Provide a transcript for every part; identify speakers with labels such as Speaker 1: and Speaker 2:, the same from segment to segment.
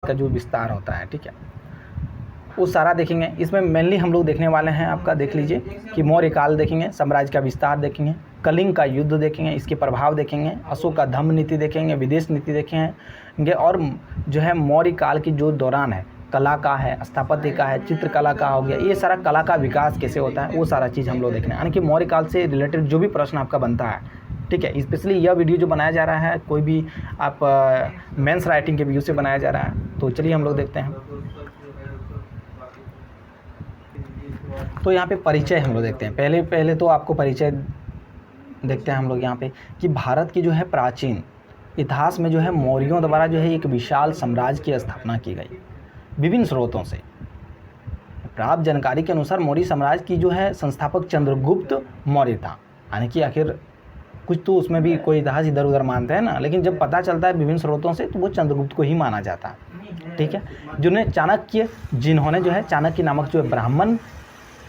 Speaker 1: का जो विस्तार होता है, ठीक है, वो सारा देखेंगे। इसमें मेनली हम लोग देखने वाले हैं, आपका देख लीजिए कि मौर्य काल देखेंगे, साम्राज्य का विस्तार देखेंगे, कलिंग का युद्ध देखेंगे, इसके प्रभाव देखेंगे, अशोक का धम्म नीति देखेंगे, विदेश नीति देखेंगे, और जो है मौर्य काल की जो दौरान है, कला का है, स्थापत्य का है, चित्रकला का हो गया, ये सारा कला का विकास कैसे होता है वो सारा चीज़ हम लोग देखना है। यानी कि मौर्य काल से रिलेटेड जो भी प्रश्न आपका बनता है, ठीक है, स्पेशली यह वीडियो जो बनाया जा रहा है कोई भी आप मेंस राइटिंग के व्यू से बनाया जा रहा है। तो चलिए हम लोग देखते हैं। तो यहाँ पे परिचय हम लोग देखते हैं। पहले तो आपको परिचय देखते हैं हम लोग यहाँ पे कि भारत की जो है प्राचीन इतिहास में जो है मौर्यों द्वारा जो है एक विशाल साम्राज्य की स्थापना की गई। विभिन्न स्रोतों से प्राप्त जानकारी के अनुसार मौर्य साम्राज्य की जो है संस्थापक चंद्रगुप्त मौर्य था। यानी कि आखिर कुछ तो उसमें भी कोई इतिहास इधर उधर मानते हैं ना, लेकिन जब पता चलता है विभिन्न स्रोतों से तो वो चंद्रगुप्त को ही माना जाता है, ठीक है। जिन्होंने जो है चाणक्य नामक जो है ब्राह्मण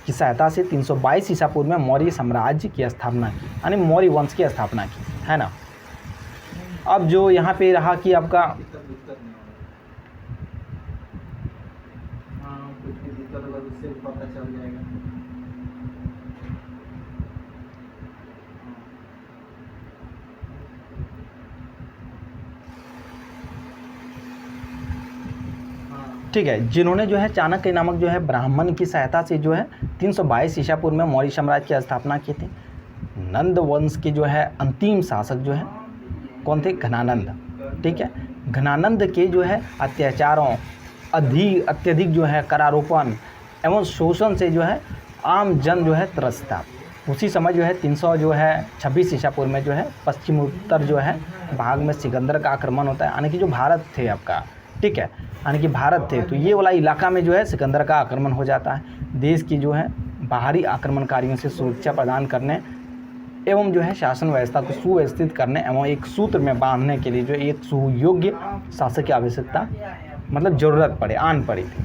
Speaker 1: की सहायता से 322 ईसा पूर्व में मौर्य साम्राज्य की स्थापना की, यानी मौर्य वंश की स्थापना की, है ना। अब जो यहाँ पे रहा कि आपका ठीक है, जिन्होंने जो है चाणक्य नामक जो है ब्राह्मण की सहायता से जो है 322 ईसा पूर्व में मौर्य साम्राज्य की स्थापना की थी। नंद वंश के जो है अंतिम शासक जो है कौन थे? घनानंद, ठीक है। घनानंद के जो है अत्याचारों अत्यधिक जो है करारोपण एवं शोषण से जो है आम जन जो है त्रस्त था। उसी समय जो है 326 ईसा पूर्व में जो है पश्चिम उत्तर जो है भाग में सिकंदर का आक्रमण होता है। यानी कि जो भारत थे आपका, ठीक है, यानी कि भारत थे तो ये वाला इलाका में जो है सिकंदर का आक्रमण हो जाता है। देश की जो है बाहरी आक्रमणकारियों से सुरक्षा प्रदान करने एवं जो है शासन व्यवस्था को सुव्यवस्थित करने एवं एक सूत्र में बांधने के लिए जो एक सुयोग्य शासक की आवश्यकता मतलब ज़रूरत पड़ी थी।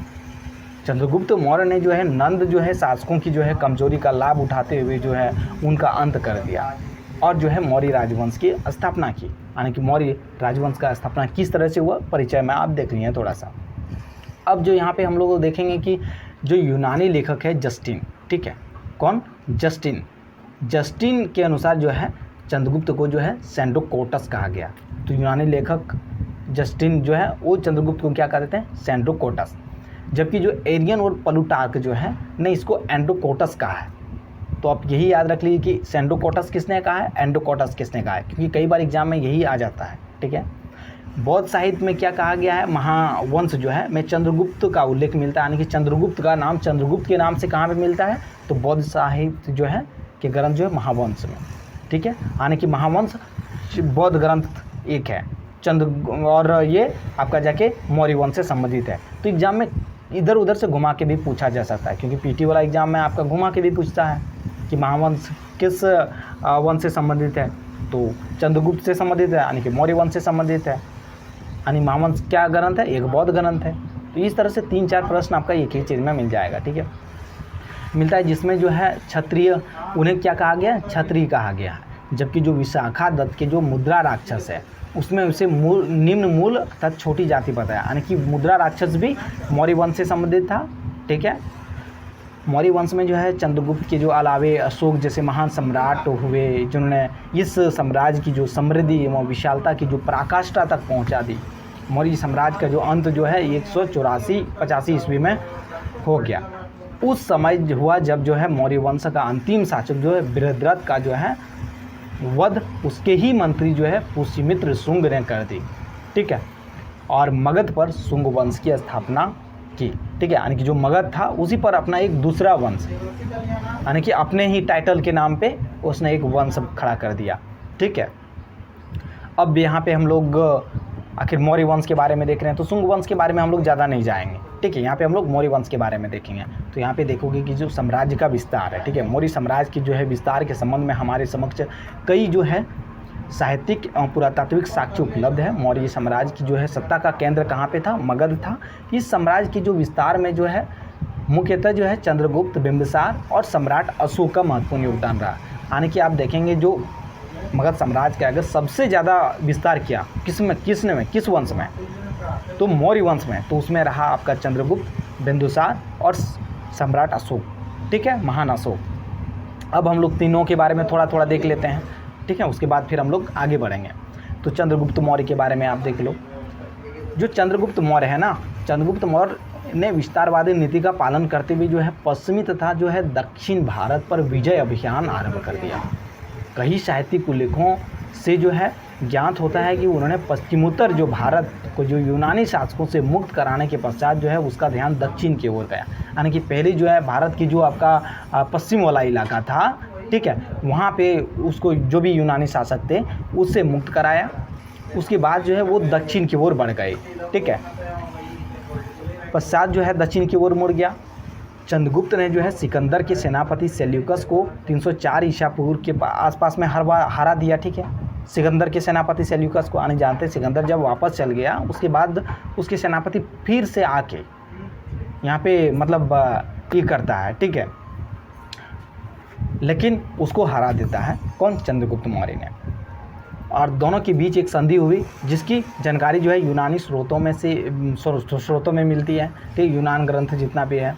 Speaker 1: चंद्रगुप्त मौर्य ने जो है नंद जो है शासकों की जो है कमजोरी का लाभ उठाते हुए जो है उनका अंत कर दिया और जो है मौर्य राजवंश की स्थापना की। यानी कि मौर्य राजवंश का स्थापना किस तरह से हुआ परिचय में आप देख लिए थोड़ा सा। अब जो यहाँ पे हम लोग देखेंगे कि जो यूनानी लेखक है जस्टिन, ठीक है, कौन? जस्टिन के अनुसार जो है चंद्रगुप्त को जो है सेंड्रोकोटस कहा गया। तो यूनानी लेखक जस्टिन जो है वो चंद्रगुप्त को क्या कहते हैं? सेंड्रोकोटस। जबकि जो एरियन और प्लूटार्क जो है ने इसको एंड्रोकोटस कहा है। तो आप यही याद रख लीजिए कि सेंड्रोकोटस किसने कहा है, एंड्रोकोटस किसने कहा है, क्योंकि कई बार एग्जाम में यही आ जाता है, ठीक है। बौद्ध साहित्य में क्या कहा गया है? महावंश जो है में चंद्रगुप्त का उल्लेख मिलता है। यानी कि चंद्रगुप्त का नाम चंद्रगुप्त के नाम से कहाँ पे मिलता है? तो बौद्ध साहित्य जो है के ग्रंथ जो है महावंश में, ठीक है। यानी कि महावंश बौद्ध ग्रंथ एक है और ये आपका जाके मौर्य वंश से संबंधित है। तो एग्जाम में इधर उधर से घुमा के भी पूछा जा सकता है, क्योंकि पीटी वाला एग्जाम में आपका घुमा के भी पूछता है कि महावंश किस वंश से संबंधित है। तो चंद्रगुप्त से संबंधित है, यानी कि मौर्य वंश से संबंधित है। यानी महावंश क्या ग्रंथ है? एक बौद्ध ग्रंथ है। तो इस तरह से 3-4 प्रश्न आपका एक ही चीज़ में मिल जाएगा, ठीक है, मिलता है। जिसमें जो है क्षत्रिय, उन्हें क्या कहा गया? क्षत्रिय कहा गया है। जबकि जो विशाखा दत्त के जो मुद्रा राक्षस है उसमें उसे निम्न मूल तथा छोटी जाति बताया। यानी कि मुद्रा राक्षस भी मौर्य वंश से संबंधित था, ठीक है। मौर्य वंश में जो है चंद्रगुप्त के जो अलावे अशोक जैसे महान सम्राट हुए जिन्होंने इस साम्राज्य की जो समृद्धि एवं विशालता की जो पराकाष्ठा तक पहुंचा दी। मौर्य साम्राज्य का जो अंत जो है 184-85 ईस्वी में हो गया। उस समय हुआ जब जो है मौर्य वंश का अंतिम शासक जो है बृहद्रथ का जो है वध उसके ही मंत्री जो है पुष्यमित्र शुंग ने कर दी, ठीक है, और मगध पर शुंग वंश की स्थापना की, ठीक है। यानी कि जो मगध था उसी पर अपना एक दूसरा वंश, यानी कि अपने ही टाइटल के नाम पे उसने एक वंश खड़ा कर दिया, ठीक है। अब यहाँ पे हम लोग आखिर मौर्य वंश के बारे में देख रहे हैं, तो शुंग वंश के बारे में हम लोग ज़्यादा नहीं जाएंगे, ठीक है। यहाँ पे हम लोग मौर्य वंश के बारे में देखेंगे। तो यहाँ पे देखोगे कि जो साम्राज्य का विस्तार है, ठीक है, मौर्य साम्राज्य की जो है विस्तार के संबंध में हमारे समक्ष कई जो है साहित्यिक एवं पुरातात्विक साक्ष्य उपलब्ध है। मौर्य साम्राज्य की जो है सत्ता का केंद्र कहाँ पे था? मगध था। इस साम्राज्य की जो विस्तार में जो है मुख्यतः जो है चंद्रगुप्त, बिंबिसार और सम्राट अशोक का महत्वपूर्ण योगदान रहा। यानी कि आप देखेंगे जो मगध साम्राज्य का अगर सबसे ज़्यादा विस्तार किया किस वंश में? तो मौर्य वंश में तो उसमें रहा आपका चंद्रगुप्त, बिंदुसार और सम्राट अशोक, ठीक है, महान अशोक। अब हम लोग तीनों के बारे में थोड़ा थोड़ा देख लेते हैं, ठीक है, उसके बाद फिर हम लोग आगे बढ़ेंगे। तो चंद्रगुप्त मौर्य के बारे में आप देख लो। जो चंद्रगुप्त मौर्य है ना, चंद्रगुप्त मौर्य ने विस्तारवादी नीति का पालन करते हुए जो है पश्चिमी तथा जो है दक्षिण भारत पर विजय अभियान आरंभ कर दिया। कई साहित्यिक उल्लेखों से जो है ज्ञात होता है कि उन्होंने पश्चिमोत्तर जो भारत को जो यूनानी शासकों से मुक्त कराने के पश्चात जो है उसका ध्यान दक्षिण की ओर गया। यानी कि पहले जो है भारत की जो आपका पश्चिम वाला इलाका था, ठीक है, वहाँ पे उसको जो भी यूनानी शासक थे उससे मुक्त कराया। उसके बाद जो है वो दक्षिण की ओर बढ़ गए, ठीक है। पश्चात जो है दक्षिण की ओर मुड़ गया। चंद्रगुप्त ने जो है सिकंदर के सेनापति सेल्यूकस को 304 ईसा पूर्व के आसपास में हरा दिया, ठीक है। सिकंदर के सेनापति सेल्यूकस को आने जानते, सिकंदर जब वापस चल गया उसके बाद उसके सेनापति फिर से आके यहाँ पे मतलब ये करता है, ठीक है, लेकिन उसको हरा देता है कौन, चंद्रगुप्त मौर्य ने। और दोनों के बीच एक संधि हुई जिसकी जानकारी जो है यूनानी स्रोतों में मिलती है, ठीक, यूनान ग्रंथ जितना भी है।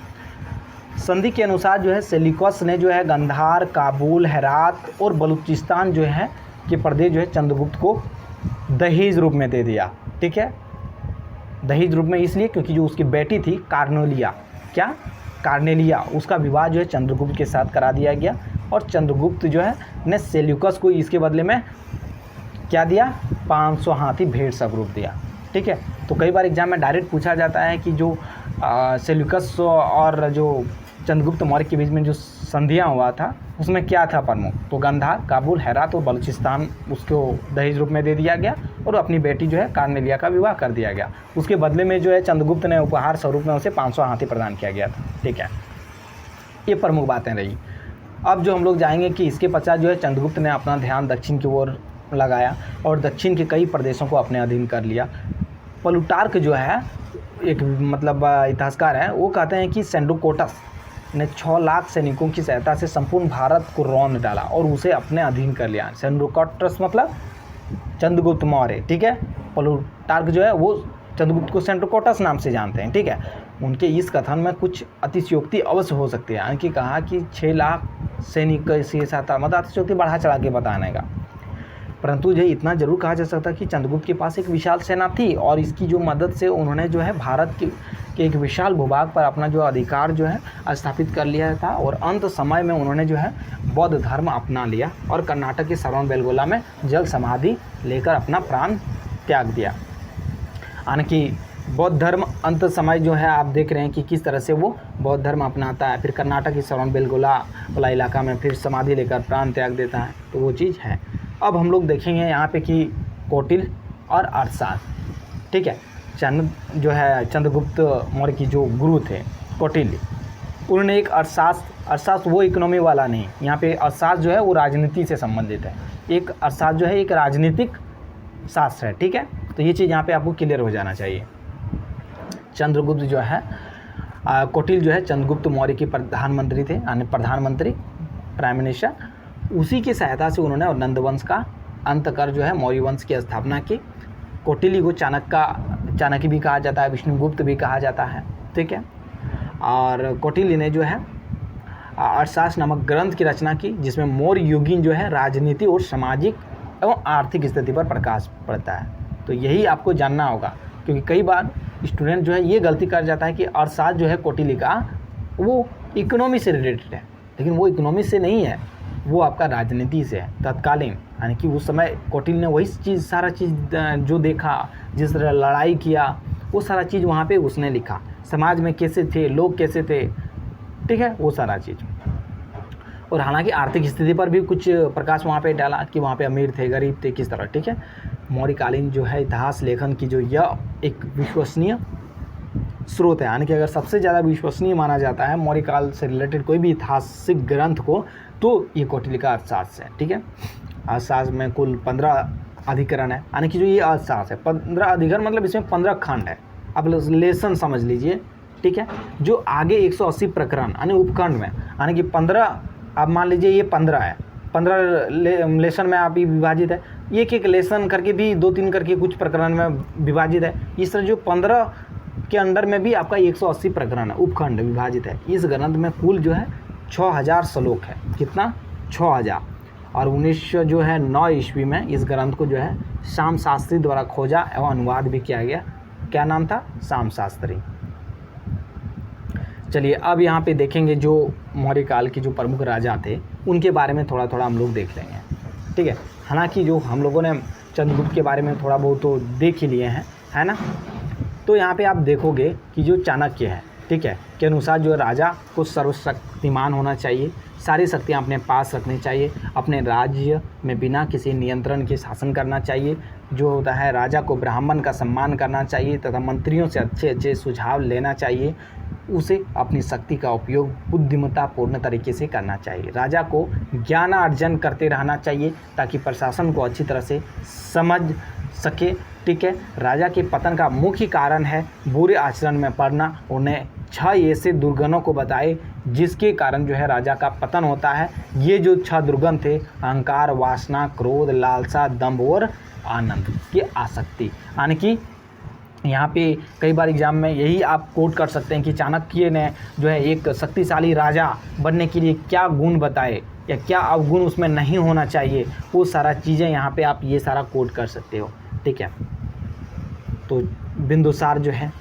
Speaker 1: संधि के अनुसार जो है सेल्यूकस ने जो है गंधार, काबुल, हेरात और बलूचिस्तान जो है के प्रदेश जो है चंद्रगुप्त को दहेज रूप में दे दिया, ठीक है। दहेज रूप में इसलिए क्योंकि जो उसकी बेटी थी कार्नेलिया, उसका विवाह जो है चंद्रगुप्त के साथ करा दिया गया। और चंद्रगुप्त जो है ने सेल्यूकस को इसके बदले में क्या दिया, 500 हाथी भेड़ स्वरूप दिया, ठीक है। तो कई बार एग्जाम में डायरेक्ट पूछा जाता है कि जो सेल्यूकस और जो चंद्रगुप्त मौर्य के बीच में जो संधियाँ हुआ था उसमें क्या था प्रमुख, तो गंधार, काबुल, हेरात और बलूचिस्तान उसको दहेज रूप में दे दिया गया और अपनी बेटी जो है कार्नेलिया का विवाह कर दिया गया। उसके बदले में जो है चंद्रगुप्त ने उपहार स्वरूप में उसे 500 हाथी प्रदान किया गया था, ठीक है। ये प्रमुख बातें रही। अब जो हम लोग जाएंगे कि इसके पश्चात जो है चंद्रगुप्त ने अपना ध्यान दक्षिण की ओर लगाया और दक्षिण के कई प्रदेशों को अपने अधीन कर लिया। प्लूटार्क जो है एक मतलब इतिहासकार है, वो कहते हैं कि सेंड्रोकोटस ने 6 लाख सैनिकों की सहायता से संपूर्ण भारत को रौंद डाला और उसे अपने अधीन कर लिया। सेंड्रोकोटस मतलब चंद्रगुप्त मौर्य, ठीक है। प्लूटार्क जो है वो चंद्रगुप्त को सेंड्रोकोटस नाम से जानते हैं, ठीक है। उनके इस कथन में कुछ अतिशयोक्ति अवश्य हो सकती है, यानी कि कहा कि 6 लाख सैनिक के साथ मतलब अतिशयोक्ति बढ़ा चढ़ा के बताने का, परंतु ये इतना जरूर कहा जा सकता है कि चंद्रगुप्त के पास एक विशाल सेना थी और इसकी जो मदद से उन्होंने जो है भारत के एक विशाल भूभाग पर अपना जो अधिकार जो है स्थापित कर लिया था। और अंत समय में उन्होंने जो है बौद्ध धर्म अपना लिया और कर्नाटक के श्रवणबेलगोला में जल समाधि लेकर अपना प्राण त्याग दिया। यानी कि बौद्ध धर्म अंत समय जो है आप देख रहे हैं कि किस तरह से वो बौद्ध धर्म अपनाता है, फिर कर्नाटक के श्रवणबेलगोला वाला इलाका में फिर समाधि लेकर प्राण त्याग देता है, तो वो चीज़ है। अब हम लोग देखेंगे यहाँ पे कि कौटिल्य और अरसास, ठीक है। जो है चंद्रगुप्त मौर्य की जो गुरु थे कौटिल्य, उन्होंने एक अरसास वो इकोनॉमी वाला नहीं, यहाँ पे अरसास जो है वो राजनीति से संबंधित है। एक अरसास जो है एक राजनीतिक शास्त्र है, ठीक है। तो ये चीज़ यहाँ पे आपको क्लियर हो जाना चाहिए। चंद्रगुप्त जो है कौटिल्य जो है चंद्रगुप्त मौर्य के प्रधानमंत्री थे, यानी प्रधानमंत्री, प्राइम मिनिस्टर। उसी की सहायता से उन्होंने नंद वंश का अंत कर जो है मौर्य वंश की स्थापना की। कौटिल्य को चाणक्य भी कहा जाता है, विष्णुगुप्त भी कहा जाता है, ठीक है। और कौटिल्य ने जो है अर्थशास्त्र नामक ग्रंथ की रचना की जिसमें मौर्य युगीन जो है राजनीति और सामाजिक एवं आर्थिक स्थिति पर प्रकाश पड़ता है। तो यही आपको जानना होगा, क्योंकि कई बार स्टूडेंट जो है ये गलती कर जाता है कि अर्थशास्त्र जो है कौटिल्य का वो इकोनॉमी से रिलेटेड है, लेकिन वो इकोनॉमी से नहीं है, वो आपका राजनीति से है, तत्कालीन। यानी कि उस समय कौटिल्य ने वही चीज़ सारा चीज़ जो देखा, जिस तरह लड़ाई किया, वो सारा चीज़ वहाँ पे उसने लिखा। समाज में कैसे थे, लोग कैसे थे, ठीक है, वो सारा चीज़। और हालांकि आर्थिक स्थिति पर भी कुछ प्रकाश वहाँ पे डाला कि वहाँ पे अमीर थे, गरीब थे, किस तरह, ठीक है। मौर्यकालीन जो है इतिहास लेखन की जो यह एक विश्वसनीय स्रोत है, यानी कि अगर सबसे ज़्यादा विश्वसनीय माना जाता है मौर्यकाल से रिलेटेड कोई भी ऐतिहासिक ग्रंथ को, तो ये कौटिल्य का अर्थशास्त्र है, ठीक है। अर्थशास्त्र में कुल 15 अधिकरण है, यानी कि जो ये अर्थशास्त्र है 15 अधिकरण मतलब इसमें 15 खंड है, आप लेसन समझ लीजिए, ठीक है। जो आगे 180 प्रकरण यानी उपखंड में, यानी कि 15 आप मान लीजिए ये 15 है, 15 लेसन में आप ये विभाजित है, एक एक लेसन करके भी 2-3 करके कुछ प्रकरण में विभाजित है। इस तरह जो 15 के अंडर में भी आपका 180 प्रकरण है, उपखंड विभाजित है। इस ग्रंथ में कुल जो है 6000 श्लोक है। कितना? 6000। और 1909 ईस्वी में इस ग्रंथ को जो है श्याम शास्त्री द्वारा खोजा एवं अनुवाद भी किया गया। क्या नाम था? श्याम शास्त्री। चलिए अब यहाँ पे देखेंगे जो मौर्य काल के जो प्रमुख राजा थे उनके बारे में थोड़ा थोड़ा हम लोग देख लेंगे, ठीक है। हालांकि जो हम लोगों ने चंद्रगुप्त के बारे में थोड़ा बहुत तो देख ही लिए हैं, है ना। तो यहाँ पे आप देखोगे कि जो चाणक्य है, ठीक है, के अनुसार जो राजा को सर्वशक्तिमान होना चाहिए, सारी शक्तियाँ अपने पास रखनी चाहिए, अपने राज्य में बिना किसी नियंत्रण के शासन करना चाहिए। जो होता है राजा को ब्राह्मण का सम्मान करना चाहिए तथा मंत्रियों से अच्छे अच्छे सुझाव लेना चाहिए। उसे अपनी शक्ति का उपयोग बुद्धिमत्तापूर्ण तरीके से करना चाहिए। राजा को ज्ञानार्जन करते रहना चाहिए ताकि प्रशासन को अच्छी तरह से समझ सके, ठीक है। राजा के पतन का मुख्य कारण है बुरे आचरण में पड़ना। उन्हें 6 ऐसे दुर्गुणों को बताए जिसके कारण जो है राजा का पतन होता है। ये जो 6 दुर्गुण थे, अहंकार, वासना, क्रोध, लालसा, दंभ और आनंद की आसक्ति। यानी कि यहाँ पे कई बार एग्जाम में यही आप कोट कर सकते हैं कि चाणक्य ने जो है एक शक्तिशाली राजा बनने के लिए क्या गुण बताए या क्या अवगुण उसमें नहीं होना चाहिए, वो सारा चीज़ें यहाँ पे आप ये सारा कोट कर सकते हो, ठीक है। तो बिंदुसार जो है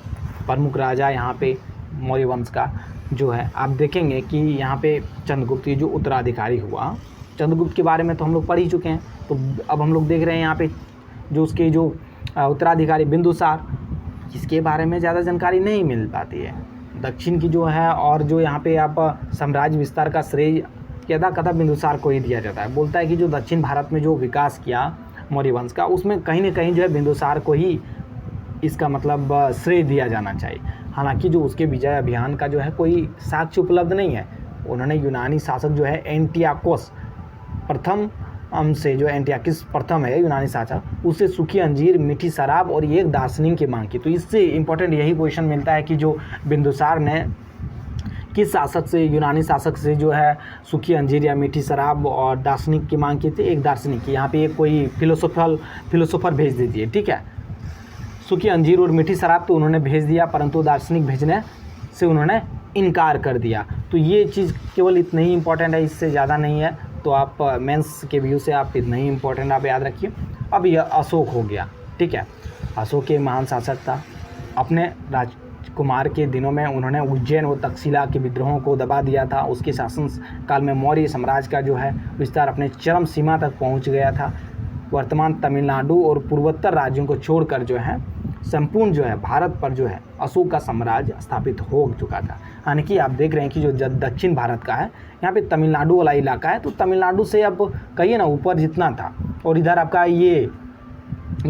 Speaker 1: प्रमुख राजा यहाँ पे मौर्य वंश का जो है, आप देखेंगे कि यहाँ पे चंद्रगुप्त जो उत्तराधिकारी हुआ, चंद्रगुप्त के बारे में तो हम लोग पढ़ ही चुके हैं। तो अब हम लोग देख रहे हैं यहाँ पे जो उसके जो उत्तराधिकारी बिंदुसार, इसके बारे में ज़्यादा जानकारी नहीं मिल पाती है। दक्षिण की जो है और जो यहाँ पे आप साम्राज्य विस्तार का श्रेय यदा कथा बिंदुसार को ही दिया जाता है। बोलता है कि जो दक्षिण भारत में जो विकास किया मौर्य वंश का, उसमें कहीं ना कहीं जो है बिंदुसार को ही इसका मतलब श्रेय दिया जाना चाहिए। हालांकि जो उसके विजय अभियान का जो है कोई साक्ष्य उपलब्ध नहीं है। उन्होंने यूनानी शासक जो है एंटियाकोस प्रथम से, जो एंटियाकिस प्रथम है यूनानी शासक, उससे सूखी अंजीर, मीठी शराब और एक दार्शनिक की मांग की। तो इससे इम्पोर्टेंट यही क्वेश्चन मिलता है कि जो बिंदुसार ने किस शासक से, यूनानी शासक से जो है सूखी अंजीर या मीठी शराब और दार्शनिक की मांग की थी। एक दार्शनिक की, यहाँ पे एक कोई फिलोसोफर भेज दीजिए, ठीक है। सूखी अंजीर और मीठी शराब तो उन्होंने भेज दिया, परंतु दार्शनिक भेजने से उन्होंने इनकार कर दिया। तो ये चीज़ केवल इतना ही इम्पोर्टेंट है, इससे ज़्यादा नहीं है। तो आप मेंस के व्यू से आप इतना ही इम्पोर्टेंट आप याद रखिए। अब यह अशोक हो गया, ठीक है। अशोक के महान शासक था। अपने राजकुमार के दिनों में उन्होंने उज्जैन और तक्षशिला के विद्रोहों को दबा दिया था। उसके शासन काल में मौर्य साम्राज्य का जो है विस्तार अपने चरम सीमा तक पहुंच गया था। वर्तमान तमिलनाडु और पूर्वोत्तर राज्यों को छोड़कर जो है संपूर्ण जो है भारत पर जो है अशोक का साम्राज्य स्थापित हो चुका था। यानी कि आप देख रहे हैं कि जो दक्षिण भारत का है, यहाँ पे तमिलनाडु वाला इलाका है, तो तमिलनाडु से अब कहिए ना ऊपर जितना था, और इधर आपका ये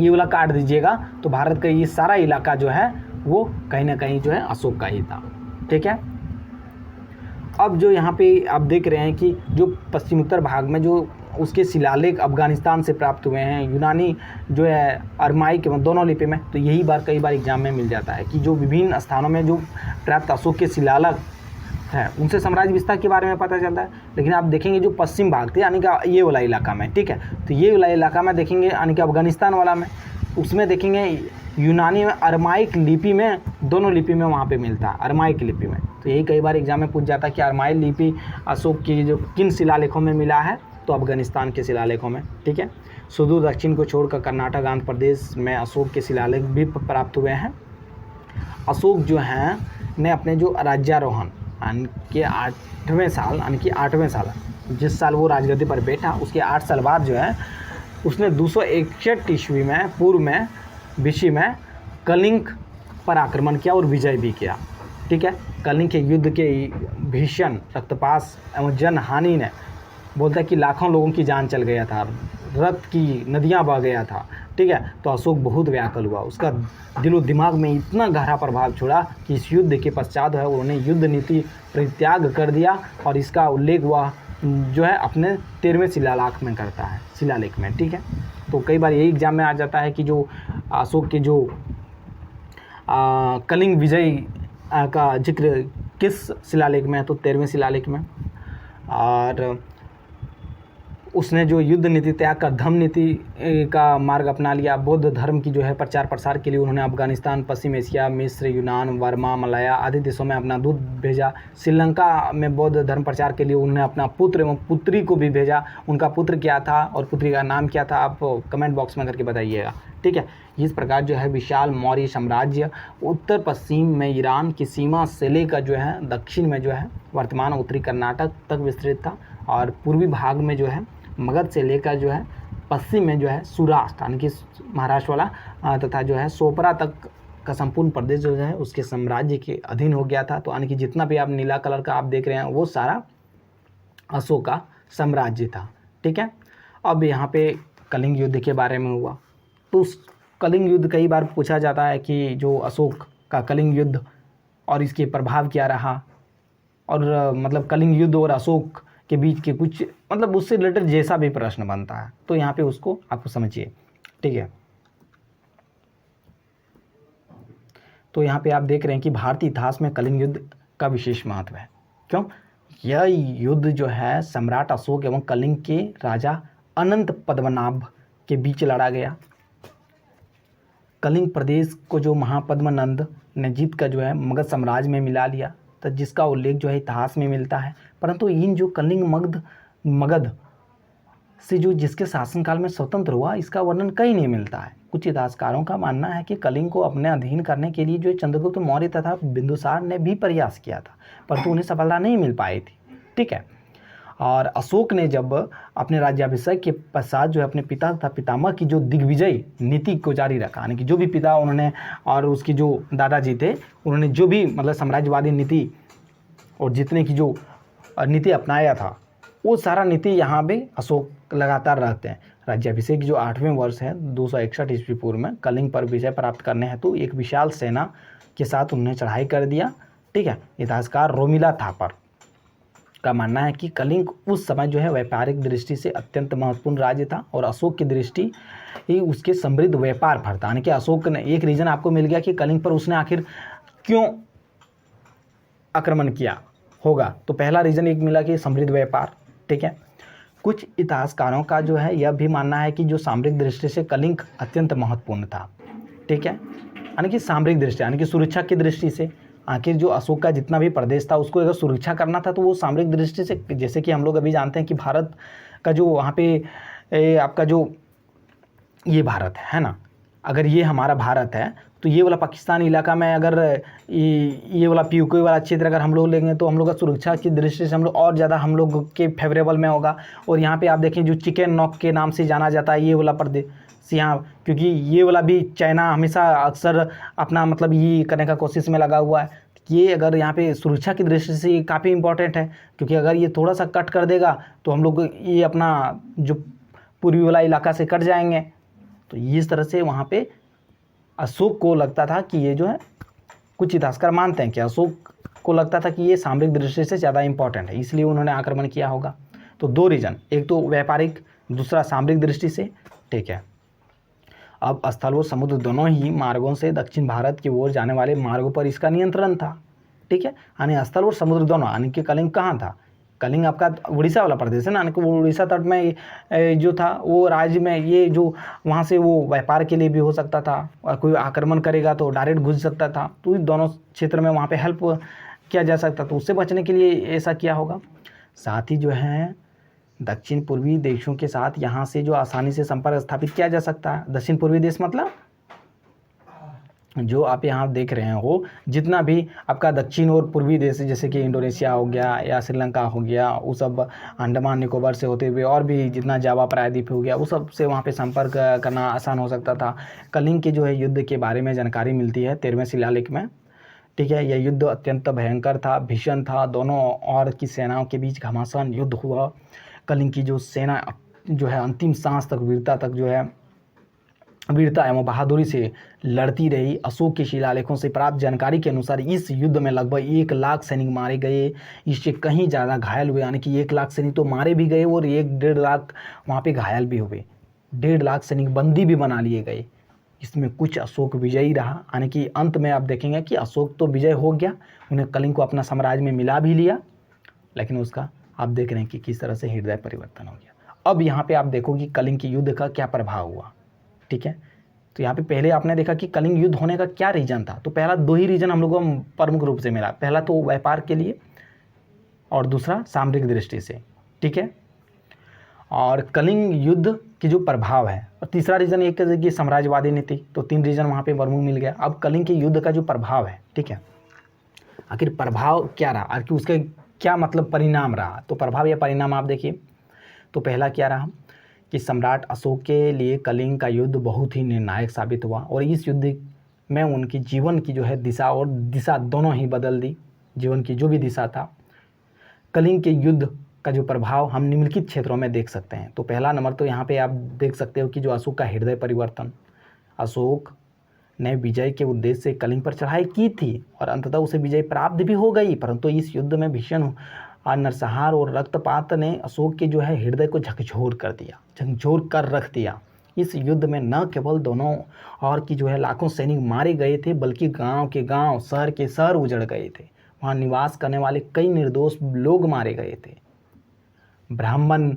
Speaker 1: वाला काट दीजिएगा तो भारत का ये सारा इलाका जो है वो कहीं ना कहीं जो है अशोक का ही था, ठीक है। अब जो यहाँ पे आप देख रहे हैं कि जो पश्चिमोत्तर भाग में जो उसके शिलालेख अफगानिस्तान से प्राप्त हुए हैं, यूनानी जो है अरमाइक दोनों लिपि में। तो यही बार कई बार एग्जाम में मिल जाता है कि जो विभिन्न स्थानों में जो प्राप्त अशोक के शिलालेख हैं उनसे साम्राज्य विस्तार के बारे में पता चलता है। लेकिन आप देखेंगे जो पश्चिम भाग थे, यानी कि ये वाला इलाका में, ठीक है, तो ये वाला इलाका में देखेंगे, यानी कि अफगानिस्तान वाला में, उसमें देखेंगे यूनानी में अरमाइक लिपि में, दोनों लिपि में वहाँ पे मिलता है, अरमाइक लिपि में। तो यही कई बार एग्जाम में पूछ जाता है कि अरमाइक लिपि अशोक की जो किन शिलालेखों में मिला है, तो अफगानिस्तान के शिलालेखों में, ठीक है। सुदूर दक्षिण को छोड़कर कर्नाटक, आंध्र प्रदेश में अशोक के शिलालेख भी प्राप्त हुए हैं। अशोक जो हैं ने अपने जो राज्यारोहण के 8वें साल, यानी कि 8वें साल, जिस साल वो राजगद्दी पर बैठा, उसके 8 साल बाद जो है उसने 261 ईस्वी में पूर्व में बीसी में कलिंग पर आक्रमण किया और विजय भी किया, ठीक है। कलिंग के युद्ध के भीषण रक्तपात एवं जनहानि ने बोलता है कि लाखों लोगों की जान चल गया था, रक्त की नदियां बह गया था, ठीक है। तो अशोक बहुत व्याकुल हुआ, उसका दिलो दिमाग में इतना गहरा प्रभाव छोड़ा कि इस युद्ध के पश्चात है उन्होंने युद्ध नीति परित्याग कर दिया, और इसका उल्लेख वह जो है अपने 13वें शिलालेख में करता है, शिलालेख में, ठीक है। तो कई बार यही एग्जाम में आ जाता है कि जो अशोक के जो कलिंग विजय का जिक्र किस शिलालेख में है, तो 13वें शिलालेख में। और उसने जो युद्ध नीति त्याग कर धम्म नीति का मार्ग अपना लिया। बौद्ध धर्म की जो है प्रचार प्रसार के लिए उन्होंने अफगानिस्तान, पश्चिम एशिया, मिस्र, यूनान, बर्मा, मलाया आदि देशों में अपना दूत भेजा। श्रीलंका में बौद्ध धर्म प्रचार के लिए उन्होंने अपना पुत्र एवं पुत्री को भी भेजा। उनका पुत्र क्या था और पुत्री का नाम क्या था, आप कमेंट बॉक्स में करके बताइएगा, ठीक है। इस प्रकार जो है विशाल मौर्य साम्राज्य उत्तर पश्चिम में ईरान की सीमा से लेकर जो है दक्षिण में जो है वर्तमान उत्तरी कर्नाटक तक विस्तृत था, और पूर्वी भाग में जो है मगध से लेकर जो है पश्चिम में जो है सौराष्ट्र यानी कि महाराष्ट्र वाला तथा जो है सोपरा तक का संपूर्ण प्रदेश जो है उसके साम्राज्य के अधीन हो गया था। तो यानी कि जितना भी आप नीला कलर का आप देख रहे हैं वो सारा अशोक का साम्राज्य था, ठीक है। अब यहाँ पे कलिंग युद्ध के बारे में हुआ, तो उस कलिंग युद्ध कई बार पूछा जाता है कि जो अशोक का कलिंग युद्ध और इसके प्रभाव क्या रहा, और मतलब कलिंग युद्ध और अशोक के बीच के कुछ मतलब उससे रिलेटेड जैसा भी प्रश्न बनता है तो यहाँ पे उसको आपको समझिए, ठीक है। तो यहाँ पे आप देख रहे हैं कि भारतीय इतिहास में कलिंग युद्ध का विशेष महत्व है। क्यों? यह युद्ध जो है सम्राट अशोक एवं कलिंग के राजा अनंत पद्मनाभ के बीच लड़ा गया। कलिंग प्रदेश को जो महापद्मनंद ने जीत कर जो है मगध साम्राज्य में मिला लिया, तो जिसका उल्लेख जो है इतिहास में मिलता है। परंतु इन जो कलिंग मगध से जो जिसके शासनकाल में स्वतंत्र हुआ, इसका वर्णन कहीं नहीं मिलता है। कुछ इतिहासकारों का मानना है कि कलिंग को अपने अधीन करने के लिए जो चंद्रगुप्त मौर्य तथा बिंदुसार ने भी प्रयास किया था, परंतु उन्हें सफलता नहीं मिल पाई थी, ठीक है। और अशोक ने जब अपने राज्याभिषेक के पश्चात जो है अपने पिता तथा पितामह की जो दिग्विजय नीति को जारी रखा, यानी कि जो भी पिता उन्होंने और उसकी जो दादाजी थे उन्होंने जो भी मतलब साम्राज्यवादी नीति और जितने की जो नीति अपनाया था वो सारा नीति यहाँ पे अशोक लगातार रहते हैं। राज्याभिषेक जो 8वें वर्ष है 261 ईस्वी पूर्व में कलिंग पर विजय प्राप्त करने हेतु एक विशाल सेना के साथ उन्होंने चढ़ाई कर दिया, ठीक है। इतिहासकार रोमिला थापर का मानना है कि कलिंग उस समय जो है व्यापारिक दृष्टि से अत्यंत महत्वपूर्ण राज्य था और अशोक की दृष्टि ही उसके समृद्ध व्यापार पर था। यानी कि अशोक ने एक रीज़न आपको मिल गया कि कलिंग पर उसने आखिर क्यों आक्रमण किया होगा, तो पहला रीज़न एक मिला कि समृद्ध व्यापार, ठीक है। कुछ इतिहासकारों का जो है यह भी मानना है कि जो सामरिक दृष्टि से कलिंग अत्यंत महत्वपूर्ण था, ठीक है। यानी कि सामरिक दृष्टि यानी कि सुरक्षा की दृष्टि से आखिर जो अशोक का जितना भी प्रदेश था उसको अगर सुरक्षा करना था तो वो सामरिक दृष्टि से, जैसे कि हम लोग अभी जानते हैं कि भारत का जो वहाँ पे आपका जो ये भारत है ना, अगर ये हमारा भारत है तो ये वाला पाकिस्तान इलाका में अगर ये वाला पीओके वाला क्षेत्र अगर हम लोग लेंगे तो हम लोग का सुरक्षा की दृष्टि से हम लोग और ज़्यादा हम लोग के फेवरेबल में होगा। और यहाँ पे आप देखें जो चिकन नॉक के नाम से जाना जाता है ये वाला प्रदेश यहाँ, क्योंकि ये वाला भी चाइना हमेशा अक्सर अपना मतलब ये करने का कोशिश में लगा हुआ है। ये अगर यहाँ पे सुरक्षा की दृष्टि से ये काफ़ी इंपॉर्टेंट है, क्योंकि अगर ये थोड़ा सा कट कर देगा तो हम लोग ये अपना जो पूर्वी वाला इलाका से कट जाएंगे। तो इस तरह से वहाँ पे अशोक को लगता था कि ये जो है, कुछ इतिहासकार मानते हैं कि अशोक को लगता था कि ये सामरिक दृष्टि से ज़्यादा इंपॉर्टेंट है, इसलिए उन्होंने आक्रमण किया होगा। तो दो रीज़न, एक तो व्यापारिक, दूसरा सामरिक दृष्टि से, ठीक है। अब स्थल व समुद्र दोनों ही मार्गों से दक्षिण भारत की ओर जाने वाले मार्गों पर इसका नियंत्रण था, ठीक है। यानी स्थल और समुद्र दोनों, यानी कि कलिंग कहाँ था, कलिंग आपका उड़ीसा वाला प्रदेश है ना, यानी कि वो उड़ीसा तट में जो था वो राज्य में ये जो वहाँ से वो व्यापार के लिए भी हो सकता था, और कोई आक्रमण करेगा तो डायरेक्ट घुस सकता था, तो दोनों क्षेत्र में वहाँ पे हेल्प किया जा सकता, तो उससे बचने के लिए ऐसा किया होगा। साथ ही जो है दक्षिण पूर्वी देशों के साथ यहाँ से जो आसानी से संपर्क स्थापित किया जा सकता है। दक्षिण पूर्वी देश मतलब जो आप यहाँ देख रहे हो, जितना भी आपका दक्षिण और पूर्वी देश जैसे कि इंडोनेशिया हो गया या श्रीलंका हो गया, वो सब अंडमान निकोबार से होते हुए और भी जितना जावा प्रायद्वीप हो गया, वो सब से वहाँ पे संपर्क करना आसान हो सकता था। कलिंग के जो है युद्ध के बारे में जानकारी मिलती है 13वें शिलालेख में, ठीक है। यह युद्ध अत्यंत भयंकर था, भीषण था, दोनों और की सेनाओं के बीच घमासान युद्ध हुआ। कलिंग की जो सेना जो है अंतिम सांस तक वीरता एवं बहादुरी से लड़ती रही। अशोक के शिलालेखों से प्राप्त जानकारी के अनुसार इस युद्ध में लगभग 1 लाख सैनिक मारे गए, इससे कहीं ज़्यादा घायल हुए, यानी कि 1 लाख सैनिक तो मारे भी गए और 1-1.5 लाख वहाँ पे घायल भी हुए, 1.5 लाख सैनिक बंदी भी बना लिए गए। इसमें कुछ अशोक विजयी रहा, यानी कि अंत में आप देखेंगे कि अशोक तो विजय हो गया, उन्हें कलिंग को अपना साम्राज्य में मिला भी लिया, लेकिन उसका आप देख रहे हैं कि किस तरह से हृदय परिवर्तन हो गया। अब यहाँ पे आप देखो कि कलिंग के युद्ध का क्या प्रभाव हुआ। ठीक है, तो यहाँ पे पहले आपने देखा कि कलिंग युद्ध होने का क्या रीजन था। तो पहला 2 ही रीजन हम लोगों को प्रमुख रूप से मिला, पहला तो व्यापार के लिए और दूसरा सामरिक दृष्टि से। ठीक है, और कलिंग युद्ध की जो प्रभाव है, और तीसरा रीजन एक है कि साम्राज्यवादी नीति। तो 3 रीजन वहाँ पे प्रमुख मिल गया। अब कलिंग के युद्ध का जो प्रभाव है, ठीक है, आखिर प्रभाव क्या रहा, आखिर उसका क्या मतलब परिणाम रहा। तो प्रभाव या परिणाम आप देखिए। तो पहला क्या रहा कि सम्राट अशोक के लिए कलिंग का युद्ध बहुत ही निर्णायक साबित हुआ, और इस युद्ध में उनकी जीवन की जो है दिशा और दिशा दोनों ही बदल दी। जीवन की जो भी दिशा था, कलिंग के युद्ध का जो प्रभाव हम निम्नलिखित क्षेत्रों में देख सकते हैं। तो पहला नंबर तो यहाँ पे आप देख सकते हो कि जो अशोक का हृदय परिवर्तन, अशोक ने विजय के उद्देश्य से कलिंग पर चढ़ाई की थी और अंततः उसे विजय प्राप्त भी हो गई, परंतु इस युद्ध में भीषण नरसंहार और रक्तपात ने अशोक के जो है हृदय को झकझोर कर दिया, झकझोर कर रख दिया। इस युद्ध में न केवल दोनों और की जो है लाखों सैनिक मारे गए थे, बल्कि गांव के गांव, शहर के शहर उजड़ गए थे। वहाँ निवास करने वाले कई निर्दोष लोग मारे गए थे। ब्राह्मण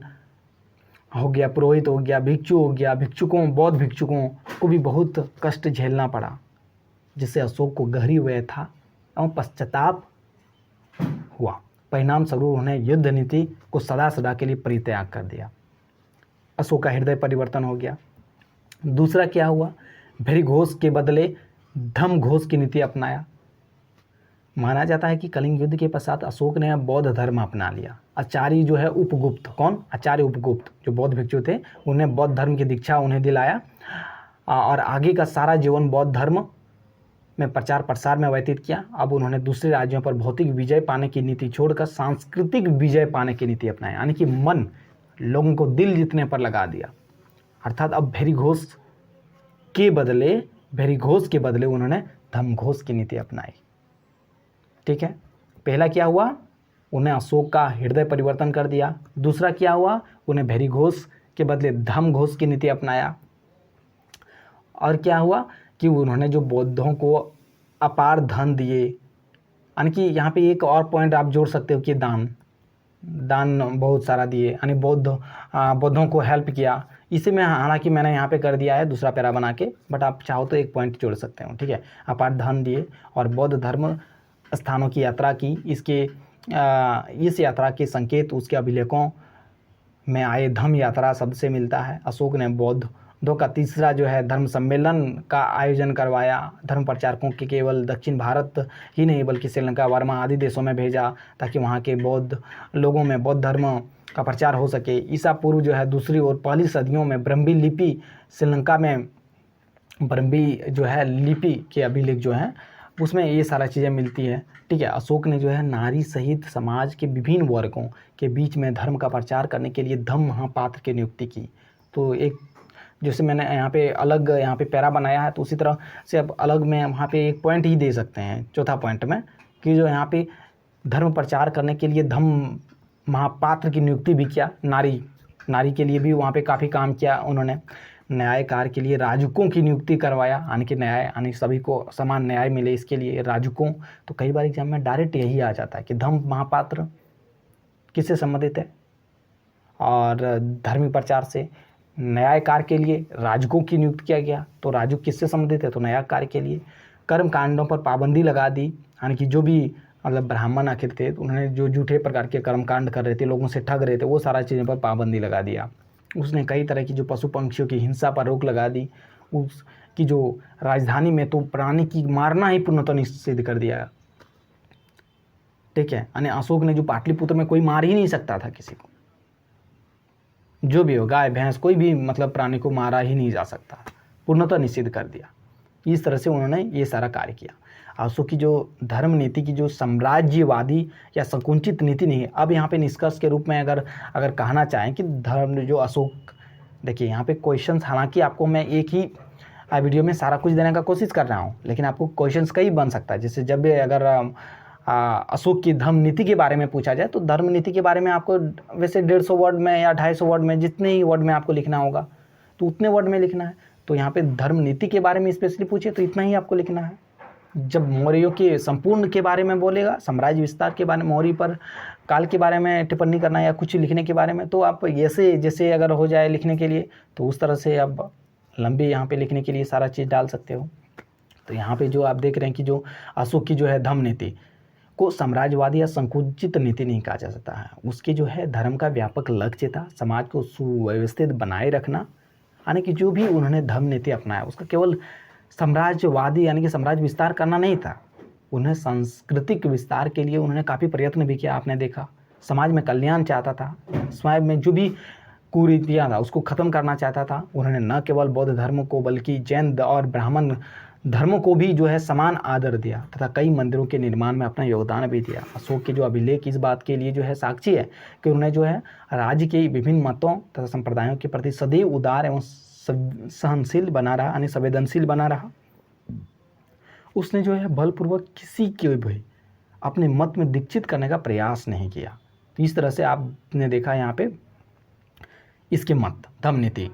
Speaker 1: हो गया, पुरोहित हो गया, भिक्षु हो गया, भिक्षुकों, बौद्ध भिक्षुकों को भी बहुत कष्ट झेलना पड़ा, जिससे अशोक को गहरी व्यथा एवं पश्चाताप हुआ। परिणाम स्वरूप उन्होंने युद्ध नीति को सदा सदा के लिए परित्याग कर दिया। अशोक का हृदय परिवर्तन हो गया। दूसरा क्या हुआ, भैरी घोष के बदले धम घोष की नीति अपनाया। माना जाता है कि कलिंग युद्ध के पश्चात अशोक ने बौद्ध धर्म अपना लिया। आचार्य जो है उपगुप्त, कौन, आचार्य उपगुप्त, जो बौद्ध भिक्षु थे, उन्हें बौद्ध धर्म की दीक्षा उन्हें दिलाया, और आगे का सारा जीवन बौद्ध धर्म में प्रचार प्रसार में व्यतीत किया। अब उन्होंने दूसरे राज्यों पर भौतिक विजय पाने की नीति छोड़कर सांस्कृतिक विजय पाने की नीति अपनाई, यानी कि मन, लोगों को दिल जीतने पर लगा दिया। अर्थात अब भैरी घोष के बदले उन्होंने धम घोष की नीति अपनाई। ठीक है, पहला क्या हुआ, उन्हें अशोक का हृदय परिवर्तन कर दिया। दूसरा क्या हुआ, उन्हें भैरी घोष के बदले धम घोष की नीति अपनाया। और क्या हुआ कि उन्होंने जो बौद्धों को अपार धन दिए, यानी कि यहाँ पे एक और पॉइंट आप जोड़ सकते हो कि दान बहुत सारा दिए, यानी बौद्धों को हेल्प किया। इसे मैं, हालांकि मैंने यहाँ पे कर दिया है दूसरा पैरा बना के, बट आप चाहो तो एक पॉइंट जोड़ सकते हो। ठीक है, अपार धन दिए और बौद्ध धर्म स्थानों की यात्रा की। इस यात्रा के संकेत उसके अभिलेखों में आए धम्म यात्रा शब्द से मिलता है। अशोक ने बौद्धों का तीसरा जो है धर्म सम्मेलन का आयोजन करवाया। धर्म प्रचारकों के केवल दक्षिण भारत ही नहीं बल्कि श्रीलंका, वर्मा आदि देशों में भेजा, ताकि वहाँ के बौद्ध लोगों में बौद्ध धर्म का प्रचार हो सके। ईसा पूर्व जो है दूसरी और पहली सदियों में ब्रह्मी लिपि, श्रीलंका में ब्रह्मी जो है लिपि के अभिलेख जो हैं उसमें ये सारा चीज़ें मिलती है। ठीक है, अशोक ने जो है नारी सहित समाज के विभिन्न वर्गों के बीच में धर्म का प्रचार करने के लिए धम्म महापात्र की नियुक्ति की। तो एक, जैसे मैंने यहाँ पे अलग यहाँ पे पैरा बनाया है, तो उसी तरह से अब अलग में वहाँ पे एक पॉइंट ही दे सकते हैं चौथा पॉइंट में, कि जो यहाँ पे धर्म प्रचार करने के लिए धम्म महापात्र की नियुक्ति भी किया। नारी के लिए भी वहाँ पे काफ़ी काम किया उन्होंने। न्याय कार्य के लिए राजकों की नियुक्ति करवाया, यानी कि न्याय, यानी सभी को समान न्याय मिले, इसके लिए राजकों। तो कई बार एग्जाम में डायरेक्ट यही आ जाता है कि धम्म महापात्र किससे संबंधित है, और धर्मी प्रचार से। न्याय कार्य के लिए राजकों की नियुक्ति किया गया, तो राजक किससे संबंधित है, तो न्याय कार्य के लिए। कर्म कांडों पर पाबंदी लगा दी, यानी कि जो भी मतलब ब्राह्मण आखिर थे, तो उन्होंने जो झूठे प्रकार के कर्म कांड कर रहे थे, लोगों से ठग रहे थे, वो सारा चीज़ों पर पाबंदी लगा दिया। उसने कई तरह की जो पशु पंक्षियों की हिंसा पर रोक लगा दी। उसकी जो राजधानी में तो प्राणी की मारना ही पूर्णतः निषिद्ध कर दिया। ठीक है, यानी अशोक ने जो पाटलिपुत्र में कोई मार ही नहीं सकता था किसी को, जो भी हो, गाय भैंस कोई भी मतलब प्राणी को मारा ही नहीं जा सकता, पूर्णतः निषिद्ध कर दिया। इस तरह से उन्होंने ये सारा कार्य किया। अशोक की जो धर्म नीति की जो साम्राज्यवादी या संकुचित नीति नहीं है। अब यहाँ पे निष्कर्ष के रूप में अगर कहना चाहें कि धर्म जो अशोक, देखिए यहाँ पे क्वेश्चंस, हालांकि आपको मैं एक ही वीडियो में सारा कुछ देने का कोशिश कर रहा हूँ, लेकिन आपको क्वेश्चंस कई बन सकता है। जैसे जब भी अगर अशोक की धर्म नीति के बारे में पूछा जाए, तो धर्म नीति के बारे में आपको वैसे 150 वर्ड में या 250 वर्ड में, जितने ही वर्ड में आपको लिखना होगा तो उतने वर्ड में लिखना है। तो यहाँ पे धर्म नीति के बारे में स्पेशली पूछे तो इतना ही आपको लिखना है। जब मौर्यों के संपूर्ण के बारे में बोलेगा, साम्राज्य विस्तार के बारे में, मौर्य पर काल के बारे में टिप्पणी करना या कुछ लिखने के बारे में, तो आप ऐसे जैसे अगर हो जाए लिखने के लिए तो उस तरह से आप लंबी यहाँ पे लिखने के लिए सारा चीज़ डाल सकते हो। तो यहाँ पे जो आप देख रहे हैं कि जो अशोक की जो है धम्म नीति को साम्राज्यवादी या संकुचित नीति नहीं कहा जा सकता है। उसके जो है धर्म का व्यापक लक्ष्य था समाज को सुव्यवस्थित बनाए रखना, यानी कि जो भी उन्होंने धर्म नीति अपनाया उसका केवल साम्राज्यवादी यानी कि साम्राज्य विस्तार करना नहीं था, उन्हें सांस्कृतिक विस्तार के लिए उन्होंने काफ़ी प्रयत्न भी किया। आपने देखा समाज में कल्याण चाहता था, समाज में जो भी कुरीतियाँ था उसको ख़त्म करना चाहता था। उन्होंने न केवल बौद्ध धर्म को बल्कि जैन और ब्राह्मण धर्मों को भी जो है समान आदर दिया तथा कई मंदिरों के निर्माण में अपना योगदान भी दिया। अशोक के जो अभिलेख इस बात के लिए जो है साक्षी है कि उन्होंने जो है राज्य के विभिन्न मतों तथा संप्रदायों के प्रति सदैव उदार एवं सहनशील बना रहा, यानी संवेदनशील बना रहा। उसने जो है बलपूर्वक किसी के भी अपने मत में दीक्षित करने का प्रयास नहीं किया। तो इस तरह से आपने देखा यहाँ पे इसके मत धम्म नीति।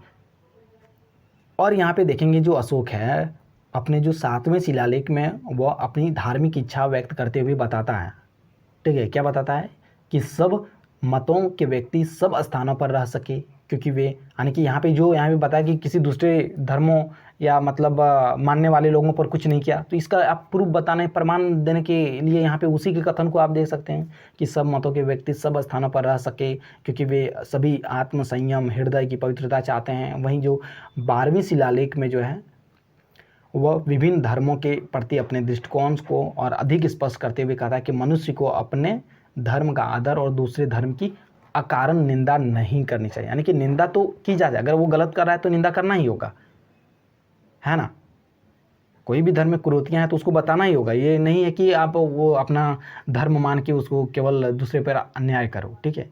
Speaker 1: और यहाँ पे देखेंगे जो अशोक है अपने जो 7वें शिलालेख में वह अपनी धार्मिक इच्छा व्यक्त करते हुए बताता है, ठीक है, क्या बताता है कि सब मतों के व्यक्ति सब स्थानों पर रह सके, क्योंकि वे यानी कि यहाँ पे बताया कि किसी दूसरे धर्मों या मतलब मानने वाले लोगों पर कुछ नहीं किया। तो इसका आप प्रूफ बताने प्रमाण देने के लिए यहाँ पे उसी के कथन को आप देख सकते हैं कि सब मतों के व्यक्ति सब स्थानों पर रह सके, क्योंकि वे सभी आत्म संयम हृदय की पवित्रता चाहते हैं। वहीं जो 12वीं शिलालेख में जो है वह विभिन्न धर्मों के प्रति अपने दृष्टिकोण को और अधिक स्पष्ट करते हुए कहा था कि मनुष्य को अपने धर्म का आदर और दूसरे धर्म की अकारण निंदा नहीं करनी चाहिए। यानी कि निंदा तो की जा जाए, अगर वो गलत कर रहा है तो निंदा करना ही होगा, है ना। कोई भी धर्म में कुरीतियाँ हैं तो उसको बताना ही होगा। ये नहीं है कि आप वो अपना धर्म मान के उसको केवल दूसरे पर अन्याय करो, ठीक है,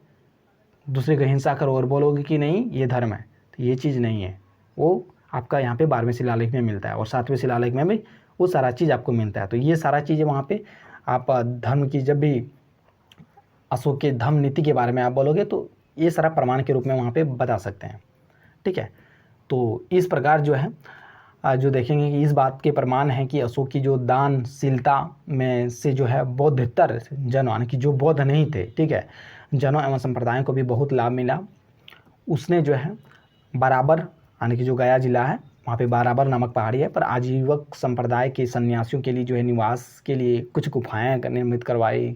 Speaker 1: दूसरे को हिंसा करो और बोलोगे कि नहीं ये धर्म है, तो ये चीज़ नहीं है। वो आपका यहाँ पे 12वें शिलालेख में मिलता है और 7वें शिलालेख में भी वो सारा चीज़ आपको मिलता है। तो ये सारा चीज़ें वहाँ पे आप धर्म की जब भी अशोक के धम्म नीति के बारे में आप बोलोगे तो ये सारा प्रमाण के रूप में वहाँ पे बता सकते हैं, ठीक है। तो इस प्रकार जो है जो देखेंगे कि इस बात के प्रमाण हैं कि अशोक की जो दानशीलता में से जो है बौद्धतर जनों यानी कि जो बौद्ध नहीं थे, ठीक है, जनों एवं संप्रदायों को भी बहुत लाभ मिला। उसने जो है बराबर यानी कि जो गया जिला है वहाँ पे बाराबर नामक पहाड़ी है पर आजीवक संप्रदाय के सन्यासियों के लिए जो है निवास के लिए कुछ गुफाएँ निर्मित करवाई।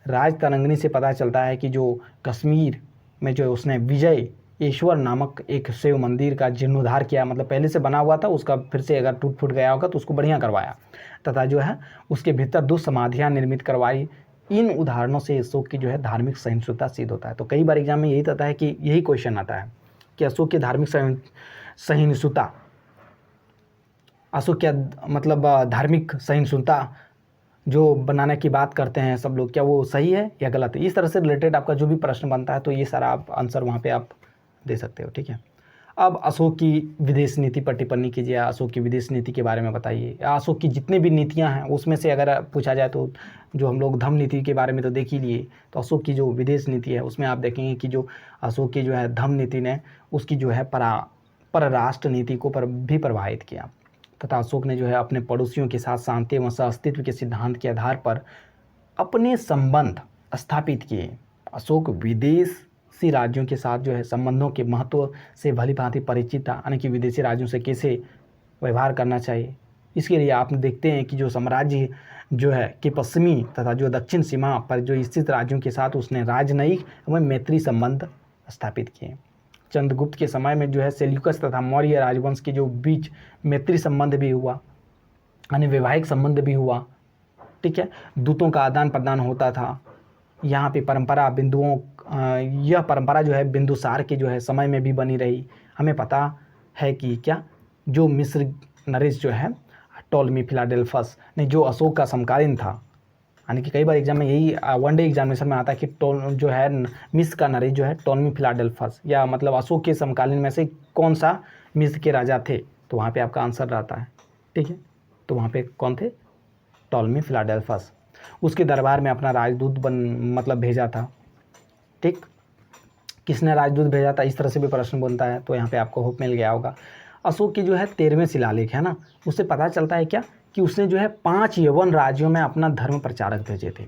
Speaker 1: राजतरंगिणी से पता चलता है कि जो कश्मीर में जो उसने विजय ईश्वर नामक एक शिव मंदिर का जीर्णोद्धार किया, मतलब पहले से बना हुआ था उसका फिर से अगर टूट फूट गया होगा तो उसको बढ़िया करवाया तथा जो है उसके भीतर 2 समाधियाँ निर्मित करवाई। इन उदाहरणों से अशोक की जो है धार्मिक सहिष्णुता सिद्ध होता है। तो कई बार एग्जाम में यही आता है कि यही क्वेश्चन आता है कि अशोक की धार्मिक सहिष्णुता, अशोक क्या मतलब धार्मिक सहिष्णुता जो बनाने की बात करते हैं सब लोग, क्या वो सही है या गलत है। इस तरह से रिलेटेड आपका जो भी प्रश्न बनता है तो ये सारा आप आंसर वहाँ पे आप दे सकते हो, ठीक है। अब अशोक की विदेश नीति पर टिप्पणी कीजिए, अशोक की विदेश नीति के बारे में बताइए। अशोक की जितने भी नीतियाँ हैं उसमें से अगर पूछा जाए तो जो हम लोग धम्म नीति के बारे में तो देख ही लिए, तो अशोक की जो विदेश नीति है उसमें आप देखेंगे कि जो अशोक की जो है धम्म नीति ने उसकी जो है परराष्ट्र नीति को भी प्रभावित किया तथा अशोक ने जो है अपने पड़ोसियों के साथ शांति एवं सहअस्तित्व के सिद्धांत के आधार पर अपने संबंध स्थापित किए। अशोक विदेशी राज्यों के साथ जो है संबंधों के महत्व से भली भांति परिचित था, यानी कि विदेशी राज्यों से कैसे व्यवहार करना चाहिए। इसके लिए आप देखते हैं कि जो साम्राज्य जो है कि पश्चिमी तथा जो दक्षिण सीमा पर जो स्थित राज्यों के साथ उसने राजनयिक एवं मैत्री संबंध स्थापित किए। चंद्रगुप्त के समय में जो है सेल्यूकस तथा मौर्य राजवंश के जो बीच मैत्री संबंध भी हुआ, यानी वैवाहिक संबंध भी हुआ, ठीक है, दूतों का आदान प्रदान होता था। यहाँ पे परंपरा बिंदुओं यह परंपरा जो है बिंदुसार के जो है समय में भी बनी रही। हमें पता है कि क्या जो मिस्र नरेश जो है टॉलमी फिलाडेल्फस ने जो अशोक का समकालीन था, यानी कि कई बार एग्जाम में यही वनडे एग्जामिनेशन में आता है कि जो है मिस्र का नरेश जो है टॉलमी फिलाडेल्फस या मतलब अशोक के समकालीन में से कौन सा मिस्र के राजा थे, तो वहाँ पे आपका आंसर रहता है, ठीक है। तो वहाँ पे कौन थे, टॉलमी फिलाडेल्फस। उसके दरबार में अपना राजदूत मतलब भेजा था, ठीक, किसने राजदूत भेजा था, इस तरह से भी प्रश्न बनता है। तो यहाँ पे आपको होप मिल गया होगा। अशोक की जो है 13वें शिलालेख है ना, उससे पता चलता है क्या कि उसने जो है 5 यवन राज्यों में अपना धर्म प्रचारक भेजे थे।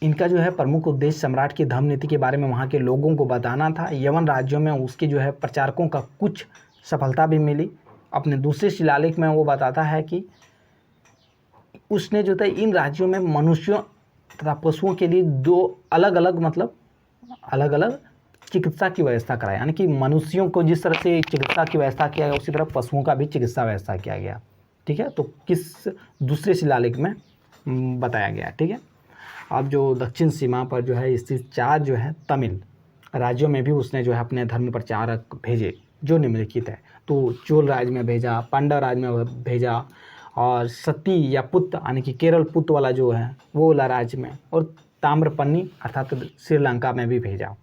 Speaker 1: इनका जो है प्रमुख उद्देश्य सम्राट की धर्म नीति के बारे में वहाँ के लोगों को बताना था। यवन राज्यों में उसके जो है प्रचारकों का कुछ सफलता भी मिली। अपने दूसरे शिलालेख में वो बताता है कि उसने जो था इन राज्यों में मनुष्यों तथा पशुओं के लिए 2 अलग अलग चिकित्सा की व्यवस्था कराई, यानी कि मनुष्यों को जिस तरह से चिकित्सा की व्यवस्था किया गया उसी तरह पशुओं का भी चिकित्सा व्यवस्था किया गया। ठीक है, तो किस दूसरे शिलालेख में बताया गया। ठीक है, अब जो दक्षिण सीमा पर जो है स्थित 4 जो है तमिल राज्यों में भी उसने जो है अपने धर्म प्रचारक भेजे जो निम्नलिखित है। तो चोल राज्य में भेजा, पांडव राज्य में भेजा, और सती या पुत्त यानी कि केरल पुत्त वाला जो है वो वाला राज्य में, और ताम्रपन्नी अर्थात श्रीलंका में भी भेजा।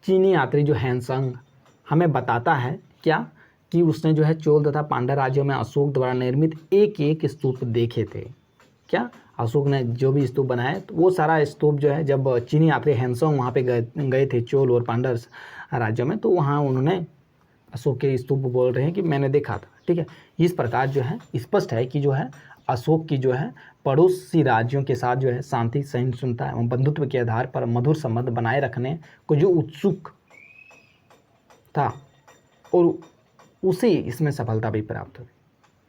Speaker 1: चीनी यात्री जो हैंसंग हमें बताता है क्या कि उसने जो है चोल तथा पांडव राज्यों में अशोक द्वारा निर्मित एक स्तूप देखे थे। क्या अशोक ने जो भी स्तूप बनाए तो वो सारा स्तूप जो है जब चीनी यात्री हैंसोंग वहाँ पे गए थे चोल और पांडव राज्यों में, तो वहाँ उन्होंने अशोक के स्तूप बोल रहे हैं कि मैंने देखा था। ठीक है, इस प्रकार जो है स्पष्ट है कि जो है अशोक की जो है पड़ोसी राज्यों के साथ जो है शांति, सहिष्णुता एवं बंधुत्व के आधार पर मधुर संबंध बनाए रखने को जो उत्सुक था और उसे इसमें सफलता भी प्राप्त हुई।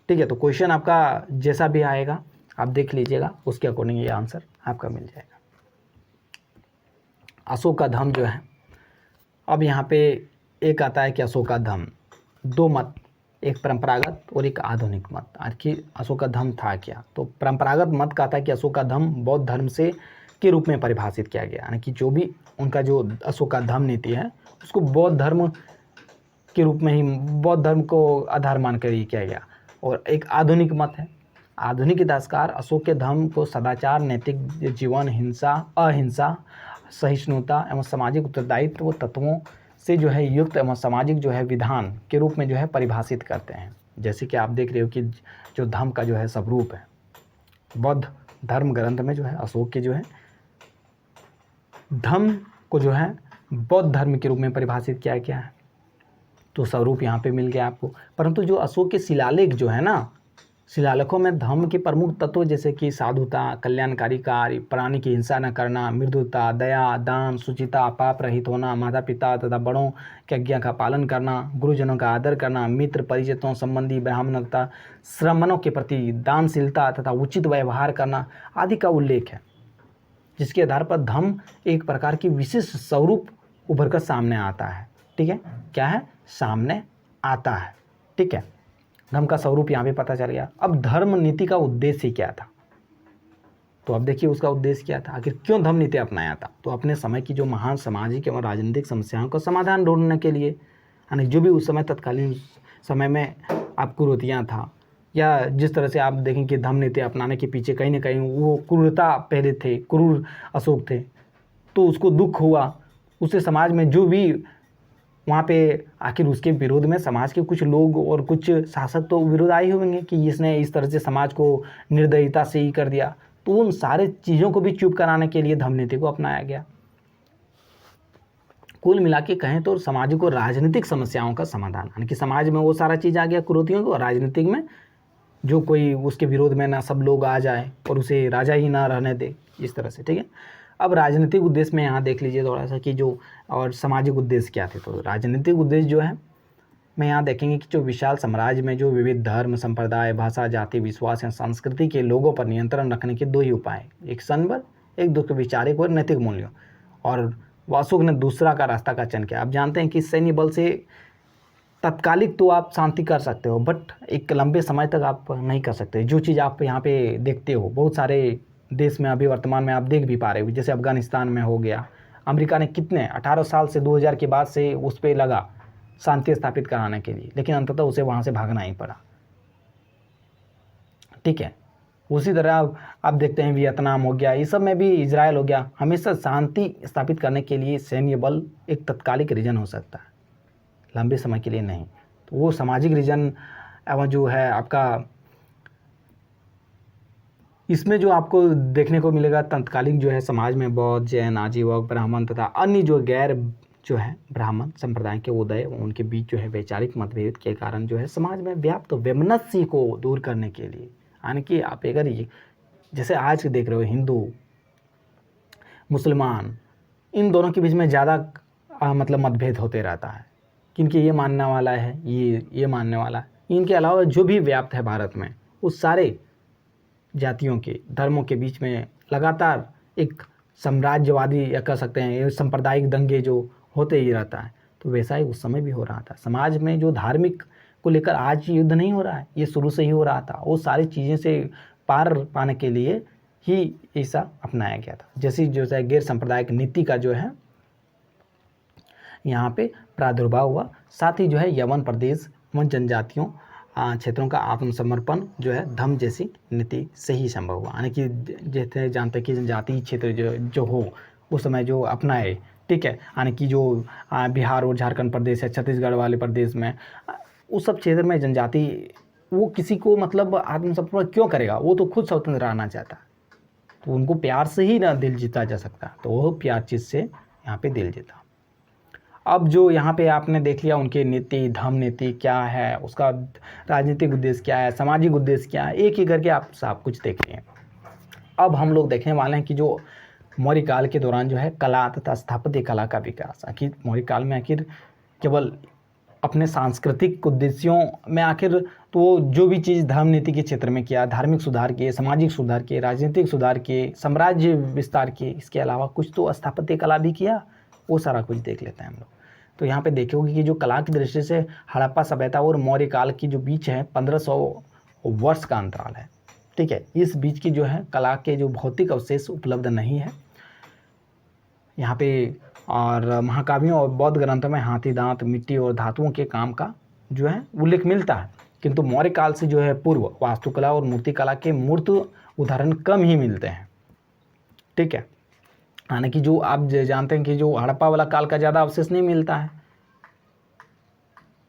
Speaker 1: ठीक है, तो क्वेश्चन आपका जैसा भी आएगा आप देख लीजिएगा, उसके अकॉर्डिंग ये आंसर आपका मिल जाएगा। अशोक का धर्म जो है, अब यहाँ पे एक आता है कि अशोक का धर्म 2 मत, एक परंपरागत और एक आधुनिक मत। आखिर अशोक का धर्म था क्या? तो परंपरागत मत कहता है कि अशोक का धर्म बौद्ध धर्म से के रूप में परिभाषित किया गया, यानी कि जो भी उनका जो अशोक का धर्म नीति है उसको बौद्ध धर्म के रूप में ही, बौद्ध धर्म को आधार मानकर ही किया गया। और एक आधुनिक मत है। आधुनिक इतिहासकार अशोक के धर्म को सदाचार, नैतिक जीवन, हिंसा, अहिंसा, सहिष्णुता एवं सामाजिक उत्तरदायित्व तत्वों से जो है युक्त एवं सामाजिक जो है विधान के रूप में जो है परिभाषित करते हैं। जैसे कि आप देख रहे हो कि जो धर्म का जो है स्वरूप है, बौद्ध धर्म ग्रंथ में जो है अशोक के जो है धर्म को जो है बौद्ध धर्म के रूप में परिभाषित किया गया है, तो स्वरूप यहाँ पे मिल गया आपको। परंतु जो अशोक के शिलालेख जो है ना, शिलालेखों में धर्म के प्रमुख तत्व जैसे कि साधुता, कल्याणकारी कार्य, प्राणी की हिंसा न करना, मृदुता, दया, दान, शुचिता, पाप रहित होना, माता पिता तथा बड़ों की आज्ञा का पालन करना, गुरुजनों का आदर करना, मित्र परिचितों संबंधी ब्राह्मणता, श्रमणों के प्रति दानशीलता तथा उचित व्यवहार करना आदि का उल्लेख है, जिसके आधार पर धर्म एक प्रकार की विशिष्ट स्वरूप उभर कर सामने आता है। ठीक है, क्या है? सामने आता है। ठीक है, धर्म का स्वरूप यहाँ पे पता चल गया। अब धर्म नीति का उद्देश्य क्या था? तो अब देखिए उसका उद्देश्य क्या था, आखिर क्यों धर्म नीति अपनाया था? तो अपने समय की जो महान सामाजिक एवं राजनीतिक समस्याओं का समाधान ढूंढने के लिए, यानी जो भी उस समय तत्कालीन समय में आप कुरीतियाँ था, या जिस तरह से आप देखें कि धर्म नीति अपनाने के पीछे कहीं ना कहीं वो क्रूरता पहले थे, क्रूर अशोक थे, तो उसको दुख हुआ, उससे समाज में जो भी वहाँ पे आखिर उसके विरोध में समाज के कुछ लोग और कुछ शासक तो विरोध आए होंगे कि इसने इस तरह से समाज को निर्दयता से ही कर दिया। तो उन सारे चीज़ों को भी चुप कराने के लिए धर्म नीति को अपनाया गया। कुल मिला के कहें तो सामाजिक और राजनीतिक समस्याओं का समाधान, यानी कि समाज में वो सारा चीज़ आ गया कुरीतियों को, राजनीतिक में जो कोई उसके विरोध में ना सब लोग आ जाए और उसे राजा ही ना रहने दे, इस तरह से। ठीक है, अब राजनीतिक उद्देश्य में यहाँ देख लीजिए थोड़ा सा कि जो और सामाजिक उद्देश्य क्या थे। तो राजनीतिक उद्देश्य जो है मैं यहाँ देखेंगे कि जो विशाल साम्राज्य में जो विविध धर्म, संप्रदाय, भाषा, जाति, विश्वास या संस्कृति के लोगों पर नियंत्रण रखने के 2 ही उपाय, एक सनबल, एक दूसरे वैचारिक और नैतिक मूल्यों। और अशोक ने दूसरा का रास्ता का चयन किया। आप जानते हैं कि सैन्य बल से तत्कालिक तो आप शांति कर सकते हो, बट एक लंबे समय तक आप नहीं कर सकते। जो चीज़ आप यहाँ पे देखते हो बहुत सारे देश में अभी वर्तमान में आप देख भी पा रहे हो, जैसे अफगानिस्तान में हो गया, अमेरिका ने कितने 18 साल से 2000 के बाद से उस पर लगा शांति स्थापित कराने के लिए, लेकिन अंततः उसे वहाँ से भागना ही पड़ा। ठीक है, उसी तरह आप देखते हैं वियतनाम हो गया, ये सब में भी इजराइल हो गया, हमेशा शांति स्थापित करने के लिए सैन्य बल एक तत्कालिक रीजन हो सकता है, लंबे समय के लिए नहीं। तो वो सामाजिक रीजन एवं जो है आपका इसमें जो आपको देखने को मिलेगा तत्कालीन जो है समाज में बौद्ध, जैन, आजीवक, ब्राह्मण तथा अन्य जो गैर जो है ब्राह्मण संप्रदाय के उदय, उनके बीच जो है वैचारिक मतभेद के कारण जो है समाज में व्याप्त वैमनस्य को दूर करने के लिए, यानी कि आप अगर ये जैसे आज देख रहे हो हिंदू मुसलमान, इन दोनों के बीच में ज़्यादा मतलब मतभेद होते रहता है, क्योंकि ये मानने वाला है, ये मानने वाला है। इनके अलावा जो भी व्याप्त है भारत में, उस सारे जातियों के धर्मों के बीच में लगातार एक साम्राज्यवादी या कह सकते हैं सांप्रदायिक दंगे जो होते ही रहता है। तो वैसा ही उस समय भी हो रहा था। समाज में जो धार्मिक को लेकर आज युद्ध नहीं हो रहा है, ये शुरू से ही हो रहा था। वो सारी चीज़ें से पार पाने के लिए ही ऐसा अपनाया गया था। जैसे जो है गैर सांप्रदायिक नीति का जो है यहाँ पे प्रादुर्भाव हुआ। साथ ही जो है यवन प्रदेश व जनजातियों क्षेत्रों का आत्मसमर्पण जो है धम्म जैसी नीति से ही संभव हुआ। यानी कि जैसे जानते हैं कि जनजातीय क्षेत्र जो हो उस समय जो अपनाए, ठीक है, यानी कि जो बिहार और झारखंड प्रदेश है, छत्तीसगढ़ वाले प्रदेश में, उस सब क्षेत्र में जनजाति वो किसी को मतलब आत्मसमर्पण क्यों करेगा, वो तो खुद स्वतंत्र रहना चाहता, तो उनको प्यार से ही ना दिल जीता जा सकता। तो वो प्यार चीज़ से यहाँ पे दिल जीता। अब जो यहाँ पे आपने देख लिया उनकी नीति, धम्म नीति क्या है, उसका राजनीतिक उद्देश्य क्या है, सामाजिक उद्देश्य क्या है, एक ही करके आप सब कुछ देख लिए। अब हम लोग देखने वाले हैं कि जो मौर्य काल के दौरान जो है कला तथा स्थापत्य कला का विकास, आखिर मौर्य काल में आखिर केवल अपने सांस्कृतिक उद्देश्यों में आखिर तो जो भी चीज़ धर्म नीति के क्षेत्र में किया, धार्मिक सुधार किए, सामाजिक सुधार किए, राजनीतिक सुधार किए, साम्राज्य विस्तार किए, इसके अलावा कुछ तो स्थापत्य कला भी किया, वो सारा कुछ देख लेते हैं हम लोग। तो यहाँ पे देखोगे कि जो कला की दृष्टि से हड़प्पा सभ्यता और मौर्य काल की जो बीच है 1500 वर्ष का अंतराल है, ठीक है। इस बीच की जो है कला के जो भौतिक अवशेष उपलब्ध नहीं है यहाँ पे, और महाकाव्यों और बौद्ध ग्रंथों में हाथी दांत, मिट्टी और धातुओं के काम का जो है उल्लेख मिलता है, किंतु मौर्य काल से जो है पूर्व वास्तुकला और मूर्तिकला के मूर्त उदाहरण कम ही मिलते हैं, ठीक है। यानी कि जो आप जानते हैं कि जो हड़प्पा वाला काल का ज़्यादा अवशेष नहीं मिलता है,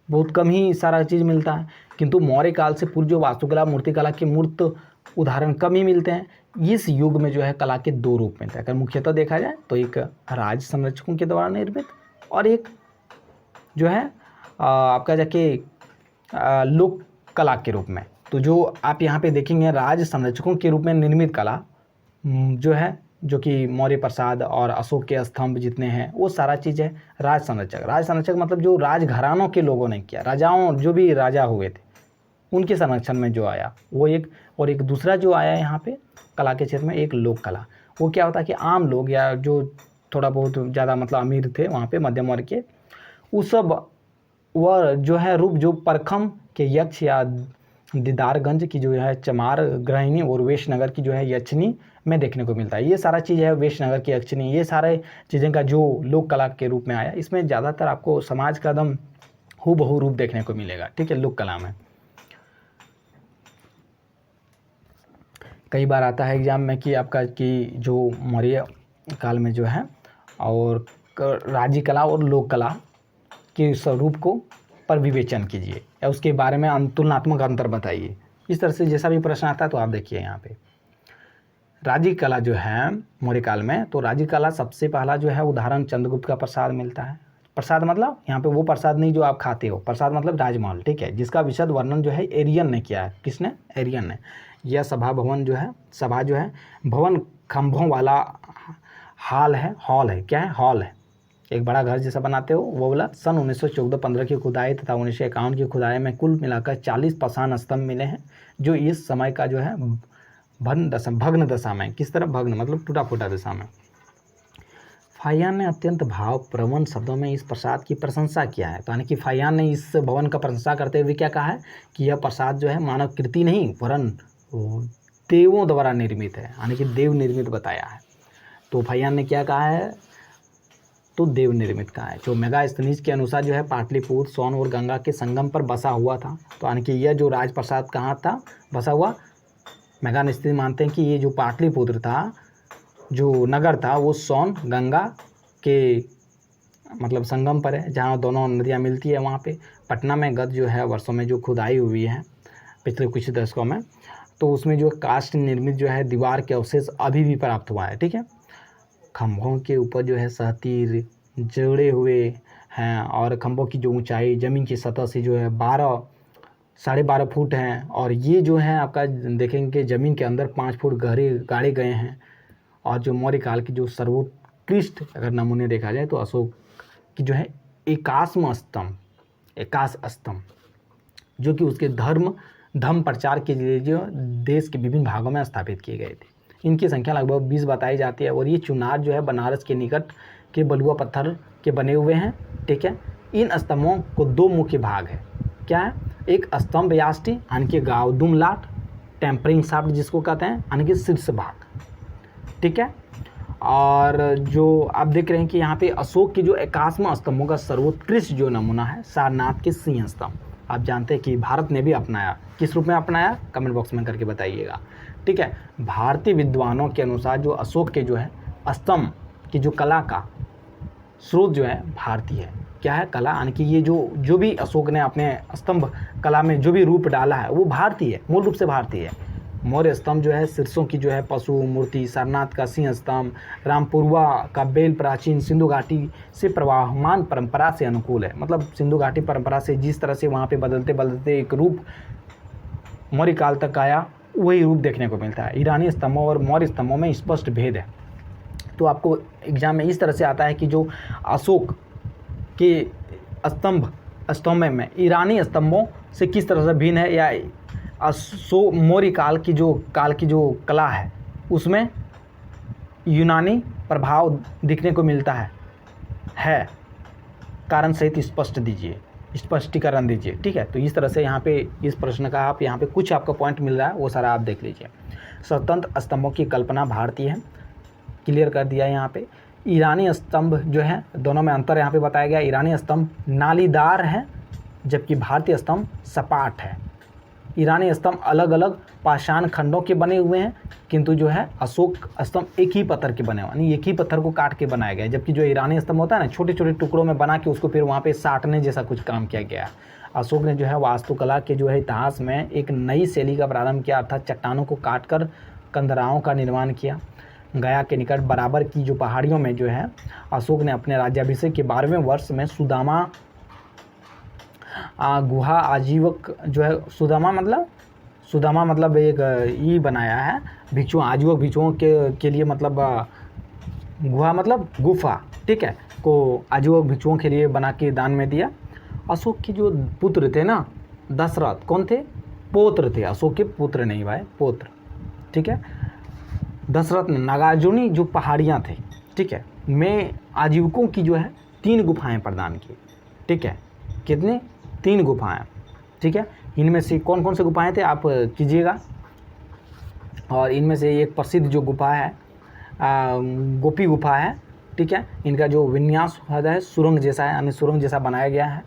Speaker 1: बहुत कम ही सारा चीज़ मिलता है, किंतु मौर्य काल से पूर्व जो वास्तुकला मूर्तिकला के मूर्त उदाहरण कम ही मिलते हैं। इस युग में जो है कला के दो रूप मिलते हैं। अगर मुख्यतः देखा जाए तो एक राज संरक्षकों के द्वारा निर्मित और एक जो है आपका जाके लोक कला के रूप में। तो जो आप यहाँ पे देखेंगे राज संरक्षकों के रूप में निर्मित कला जो है, जो कि मौर्य प्रसाद और अशोक के स्तंभ जितने हैं, वो सारा चीज़ है राज संरक्षक। राज संरक्षक मतलब जो राजघरानों के लोगों ने किया, राजाओं जो भी राजा हुए थे उनके संरक्षण में जो आया वो एक, और एक दूसरा जो आया यहाँ पे कला के क्षेत्र में एक लोक कला। वो क्या होता है कि आम लोग या जो थोड़ा बहुत ज़्यादा मतलब अमीर थे वहाँ पे मध्यम वर्ग के, उस सब वह जो है रूप जो परखम के यक्ष या दीदारगंज की जो है चमार गृहिणी और वेशनगर की जो है यक्षिणी में देखने को मिलता है। ये सारा चीज़ है वेशनगर की यक्षिणी, ये सारे चीज़ें का जो लोक कला के रूप में आया, इसमें ज़्यादातर आपको समाज का एकदम हूबहू रूप देखने को मिलेगा, ठीक है। लोक कला में कई बार आता है एग्जाम में कि आपका कि जो मौर्य काल में जो है और राज्य कला और लोक कला के स्वरूप को पर विवेचन कीजिए या उसके बारे में तुलनात्मक अंतर बताइए। इस तरह से जैसा भी प्रश्न आता है तो आप देखिए यहाँ पे राज्य कला जो है मौर्य काल में, तो राज्य कला सबसे पहला जो है उदाहरण चंद्रगुप्त का प्रसाद मिलता है। प्रसाद मतलब यहाँ पे वो प्रसाद नहीं जो आप खाते हो, प्रसाद मतलब राजमहल, ठीक है, जिसका विशद वर्णन जो है एरियन ने किया है। किसने? एरियन ने। यह सभा भवन जो है, सभा जो है भवन खंभों वाला हॉल है, क्या है? हॉल है, एक बड़ा घर जैसा बनाते हो वो वाला। सन 1914-15 की खुदाई तथा 1951 की खुदाई में कुल मिलाकर 40 पाषाण स्तंभ मिले हैं, जो इस समय का जो है भग्न दशा में, किस तरह भग्न मतलब टूटा फूटा दशा में। फाहियान ने अत्यंत भावप्रवण शब्दों में इस प्रसाद की प्रशंसा किया है। तो यानी कि फाहियान ने इस भवन का प्रशंसा करते हुए क्या कहा है कि यह प्रसाद जो है मानव कृति नहीं वरन देवों द्वारा निर्मित है, यानी कि देव निर्मित बताया है। तो फाहियान ने क्या कहा है? तो देव निर्मित कहा है। जो मेगास्थनीज के अनुसार जो है पाटलिपुत्र सोन और गंगा के संगम पर बसा हुआ था। तो यानी कि यह जो राजप्रसाद कहाँ था बसा हुआ? मेगास्थनीज मानते हैं कि ये जो पाटलिपुत्र था, जो नगर था, वो सोन गंगा के मतलब संगम पर है, जहाँ दोनों नदियाँ मिलती है वहाँ पे। पटना में गत जो है वर्षों में जो खुदाई हुई है पिछले कुछ दशकों में, तो उसमें जो काष्ठ निर्मित जो है दीवार के अवशेष अभी भी प्राप्त हुआ है, ठीक है। खंभों के ऊपर जो है सहतीर जुड़े हुए हैं और खंभों की जो ऊंचाई ज़मीन की सतह से जो है 12-12.5 फुट हैं, और ये जो है आपका देखेंगे कि ज़मीन के अंदर 5 फुट गहरे गाड़े गए हैं। और जो मौर्य काल की जो सर्वोत्कृष्ट अगर नमूने देखा जाए तो अशोक की जो है एकाश्म स्तंभ जो कि उसके धर्म प्रचार के लिए जो देश के विभिन्न भागों में स्थापित किए गए थे। इनकी संख्या लगभग 20 बताई जाती है, और ये चुनार जो है बनारस के निकट के बलुआ पत्थर के बने हुए हैं। ठीक है, इन स्तंभों को 2 मुख्य भाग है। क्या है? एक स्तंभ याष्टि यानी कि गावदुम लाट, टेम्परिंग शाफ्ट जिसको कहते हैं, यानी कि शीर्ष भाग। ठीक है, और जो आप देख रहे हैं कि यहाँ पे अशोक की जो एकाश्म स्तंभों का सर्वोत्कृष्ट जो नमूना है सारनाथ के सिंह स्तंभ। आप जानते हैं कि भारत ने भी अपनाया, किस रूप में अपनाया कमेंट बॉक्स में करके बताइएगा। ठीक है, भारतीय विद्वानों के अनुसार जो अशोक के जो है स्तंभ की जो कला का स्रोत जो है भारतीय है। क्या है? कला, यानी कि ये जो भी अशोक ने अपने स्तंभ कला में जो भी रूप डाला है वो भारतीय है, मूल रूप से भारतीय है। मौर्य स्तंभ जो है शीर्षों की जो है पशु मूर्ति, सारनाथ का सिंह स्तंभ, रामपुरवा का बेल प्राचीन सिंधु घाटी से प्रवाहमान परंपरा से अनुकूल है। मतलब सिंधु घाटी परंपरा से जिस तरह से वहाँ पे बदलते बदलते एक रूप मौर्य काल तक आया, वही रूप देखने को मिलता है। ईरानी स्तंभों और मौर्य स्तंभों में स्पष्ट भेद है। तो आपको एग्जाम में इस तरह से आता है कि जो अशोक के स्तंभ में ईरानी स्तंभों से किस तरह से भिन्न है, या मौर्य काल की जो कला है उसमें यूनानी प्रभाव दिखने को मिलता है कारण सहित स्पष्टीकरण दीजिए। ठीक है, तो इस तरह से यहाँ पे इस प्रश्न का आप यहाँ पे कुछ आपका पॉइंट मिल रहा है, वो सारा आप देख लीजिए। स्वतंत्र स्तंभों की कल्पना भारतीय है, क्लियर कर दिया यहाँ पे। ईरानी स्तंभ जो है, दोनों में अंतर यहाँ पे बताया गया। ईरानी स्तंभ नालीदार है जबकि भारतीय स्तंभ सपाट है। ईरानी स्तंभ अलग अलग पाषाण खंडों के बने हुए हैं, किंतु जो है अशोक स्तंभ एक ही पत्थर के बने हुए, यानी एक ही पत्थर को काट के बनाया गया है। जबकि जो ईरानी स्तंभ होता है ना, छोटे छोटे टुकड़ों में बना के उसको फिर वहाँ पे साटने जैसा कुछ काम किया गया है। अशोक ने जो है वास्तुकला के जो है इतिहास में एक नई शैली का प्रारंभ किया, अर्थात चट्टानों को काट कर कंदराओं का निर्माण किया। गया के निकट बराबर की जो पहाड़ियों में जो है अशोक ने अपने राज्याभिषेक के 12वें वर्ष में सुदामा गुहा आजीवक जो है, सुदामा मतलब एक ये बनाया है आजीवक भिक्षुओं के लिए, मतलब गुहा मतलब गुफा, ठीक है, को आजीवक भिक्षुओं के लिए बना के दान में दिया। अशोक के जो पुत्र थे ना दशरथ, कौन थे? पौत्र थे, अशोक के पुत्र नहीं भाई, पौत्र। ठीक है, दशरथ ने नागार्जुनी जो पहाड़ियाँ थे, ठीक है, में आजीवकों की जो है 3 गुफाएं प्रदान की। ठीक है, कितने? 3 गुफाएं। ठीक है, इनमें से कौन कौन से गुफाएं थे आप कीजिएगा। और इनमें से एक प्रसिद्ध जो गुफा है गोपी गुफा है। ठीक है, इनका जो विन्यास होता है सुरंग जैसा है, यानी सुरंग जैसा बनाया गया है।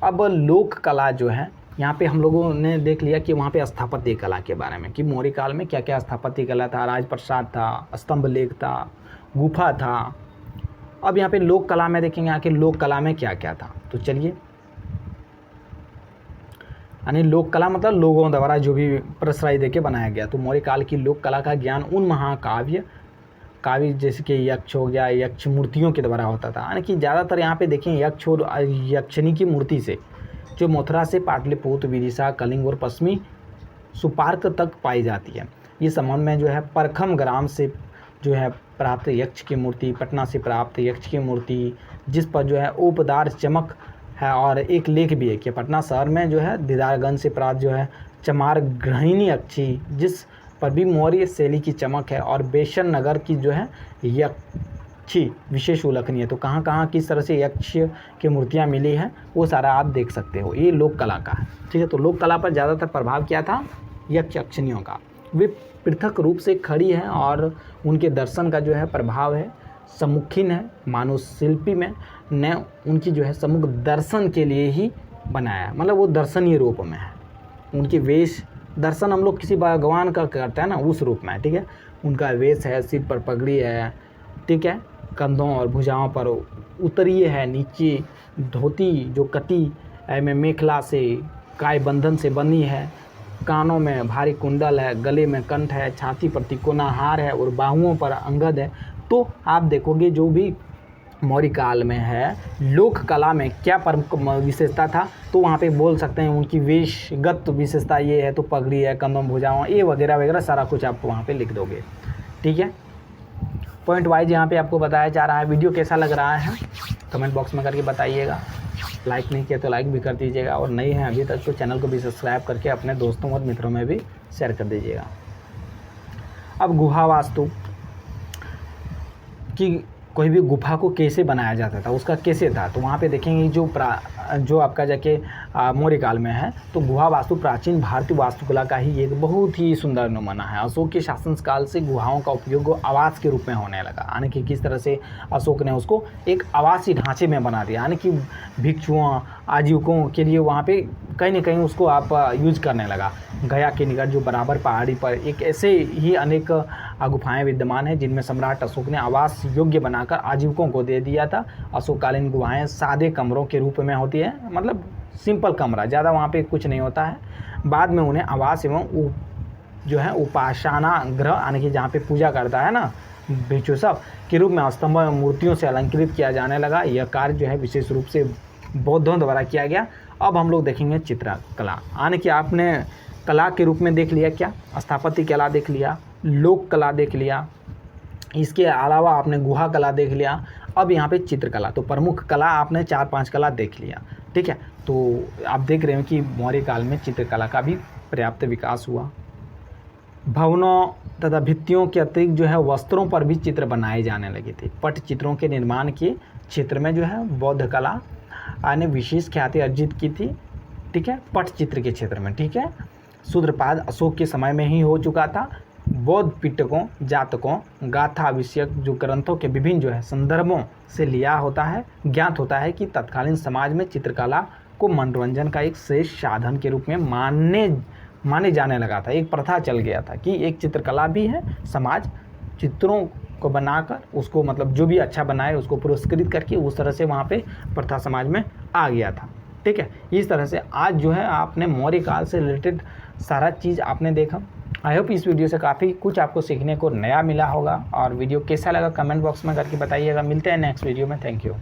Speaker 1: अब लोक कला जो है, यहाँ पे हम लोगों ने देख लिया कि वहाँ पे स्थापत्य कला के बारे में, कि मौर्य काल में क्या क्या स्थापत्य कला था, राजप्रसाद था, स्तंभ लेख था, गुफा था। अब यहाँ पे लोक कला में देखेंगे आखिर लोक कला में क्या क्या था। तो चलिए, यानी लोक कला मतलब लोगों द्वारा जो भी प्रश्रय देके बनाया गया। तो मौर्य काल की लोक कला का ज्ञान उन महाकाव्य जैसे कि यक्ष हो गया, यक्ष मूर्तियों के द्वारा होता था। यानी कि ज़्यादातर यहाँ पे देखें यक्ष और यक्षिणी की मूर्ति से, जो मथुरा से पाटलिपुत्र, विदिशा, कलिंग और पश्चिमी सुपार्क तक पाई जाती है। ये संबंध में जो है परखम ग्राम से जो है प्राप्त यक्ष की मूर्ति, पटना से प्राप्त यक्ष की मूर्ति, जिस पर जो है उपदार चमक है। और एक लेख भी है कि पटना शहर में जो है दीदारगंज से प्राप्त जो है चमार ग्रहिणी यक्षी, जिस पर भी मौर्य शैली की चमक है। और बेशन नगर की जो है यक्षी विशेष उल्लेखनीय है। तो कहाँ कहाँ किस तरह से यक्ष की मूर्तियाँ मिली हैं वो सारा आप देख सकते हो। ये लोक कला का है। ठीक है, तो लोक कला पर ज़्यादातर प्रभाव क्या था? यक्ष यक्षिणियों का। वे पृथक रूप से खड़ी हैं और उनके दर्शन का जो है प्रभाव है सम्मुखीन है। मानव शिल्पी में ने उनकी जो है सम्मुख दर्शन के लिए ही बनाया है, मतलब वो दर्शनीय रूप में है। उनकी वेश दर्शन हम लोग किसी भगवान का करते हैं ना, उस रूप में है। ठीक है, उनका वेश है, सिर पर पगड़ी है, ठीक है, कंधों और भुजाओं पर उतरिए है, नीचे धोती जो कटी में मेखला से काय बंधन से बनी है, कानों में भारी कुंडल है, गले में कंठ है, छाती पर तिकोना हार है और बाहुओं पर अंगद है। तो आप देखोगे जो भी मौर्य काल में है, लोक कला में क्या प्रमुख विशेषता था, तो वहाँ पे बोल सकते हैं उनकी वेशगत विशेषता ये है, तो पगड़ी है, कंदम भुजाओं, ये वगैरह वगैरह सारा कुछ आप वहाँ पे लिख दोगे। ठीक है, पॉइंट वाइज यहाँ पे आपको बताया जा रहा है। वीडियो कैसा लग रहा है कमेंट बॉक्स में करके बताइएगा। लाइक नहीं किया तो लाइक भी कर दीजिएगा, और नए हैं अभी तक तो चैनल को भी सब्सक्राइब करके अपने दोस्तों और मित्रों में भी शेयर कर दीजिएगा। अब गुहा वास्तु कि कोई भी गुफा को कैसे बनाया जाता था, उसका कैसे था, तो वहाँ पे देखेंगे जो आपका जाके मौर्य काल में है, तो गुहा वास्तु प्राचीन भारतीय वास्तुकला का ही एक बहुत ही सुंदर नमूना है। अशोक के शासनकाल से गुहाओं का उपयोग आवास के रूप में होने लगा, यानी कि किस तरह से अशोक ने उसको एक आवासीय ढांचे में बना दिया, यानी कि भिक्षुओं आजीविकों के लिए वहाँ पे कहीं ना कहीं उसको आप यूज करने लगा। गया के निकट जो बराबर पहाड़ी पर एक ऐसे ही अनेक गुफाएं विद्यमान हैं जिनमें सम्राट अशोक ने आवास योग्य बनाकर आजीविकों को दे दिया था। अशोककालीन गुफाएं सादे कमरों के रूप में होती है, मतलब सिंपल कमरा, ज़्यादा वहाँ पे कुछ नहीं होता है। बाद में उन्हें आवास एवं जो है उपासना गृह, यानी कि जहाँ पे पूजा करता है ना भिक्षु सब, के रूप में स्तंभ मूर्तियों से अलंकृत किया जाने लगा। यह कार्य जो है विशेष रूप से बौद्धों द्वारा किया गया। अब हम लोग देखेंगे चित्रकला, यानी कि आपने कला के रूप में देख लिया, क्या स्थापत्य कला देख लिया, लोक कला देख लिया, इसके अलावा आपने गुहा कला देख लिया। अब यहाँ पे चित्रकला, तो प्रमुख कला आपने 4-5 कला देख लिया। ठीक है, तो आप देख रहे हैं कि मौर्य काल में चित्रकला का भी पर्याप्त विकास हुआ। भवनों तथा भित्तियों के अतिरिक्त जो है वस्त्रों पर भी चित्र बनाए जाने लगे थे। पट चित्रों के निर्माण के क्षेत्र में जो है बौद्ध कला ने विशेष ख्याति अर्जित की थी। ठीक है, पट चित्र के क्षेत्र में। ठीक है, शूद्रपाद अशोक के समय में ही हो चुका था। बौद्ध पिटकों, जातकों, गाथा विषयक जो ग्रंथों के विभिन्न जो है संदर्भों से लिया होता है, ज्ञात होता है कि तत्कालीन समाज में चित्रकला को मनोरंजन का एक श्रेष्ठ साधन के रूप में माने जाने लगा था। एक प्रथा चल गया था कि एक चित्रकला भी है, समाज चित्रों को बनाकर उसको मतलब जो भी अच्छा बनाए उसको पुरस्कृत करके उस तरह से वहाँ पे प्रथा समाज में आ गया था। ठीक है, इस तरह से आज जो है आपने मौर्य काल से रिलेटेड सारा चीज़ आपने देखा। आई होप इस वीडियो से काफ़ी कुछ आपको सीखने को नया मिला होगा, और वीडियो कैसा लगा कमेंट बॉक्स में करके बताइएगा। मिलते हैं नेक्स्ट वीडियो में। Thank you.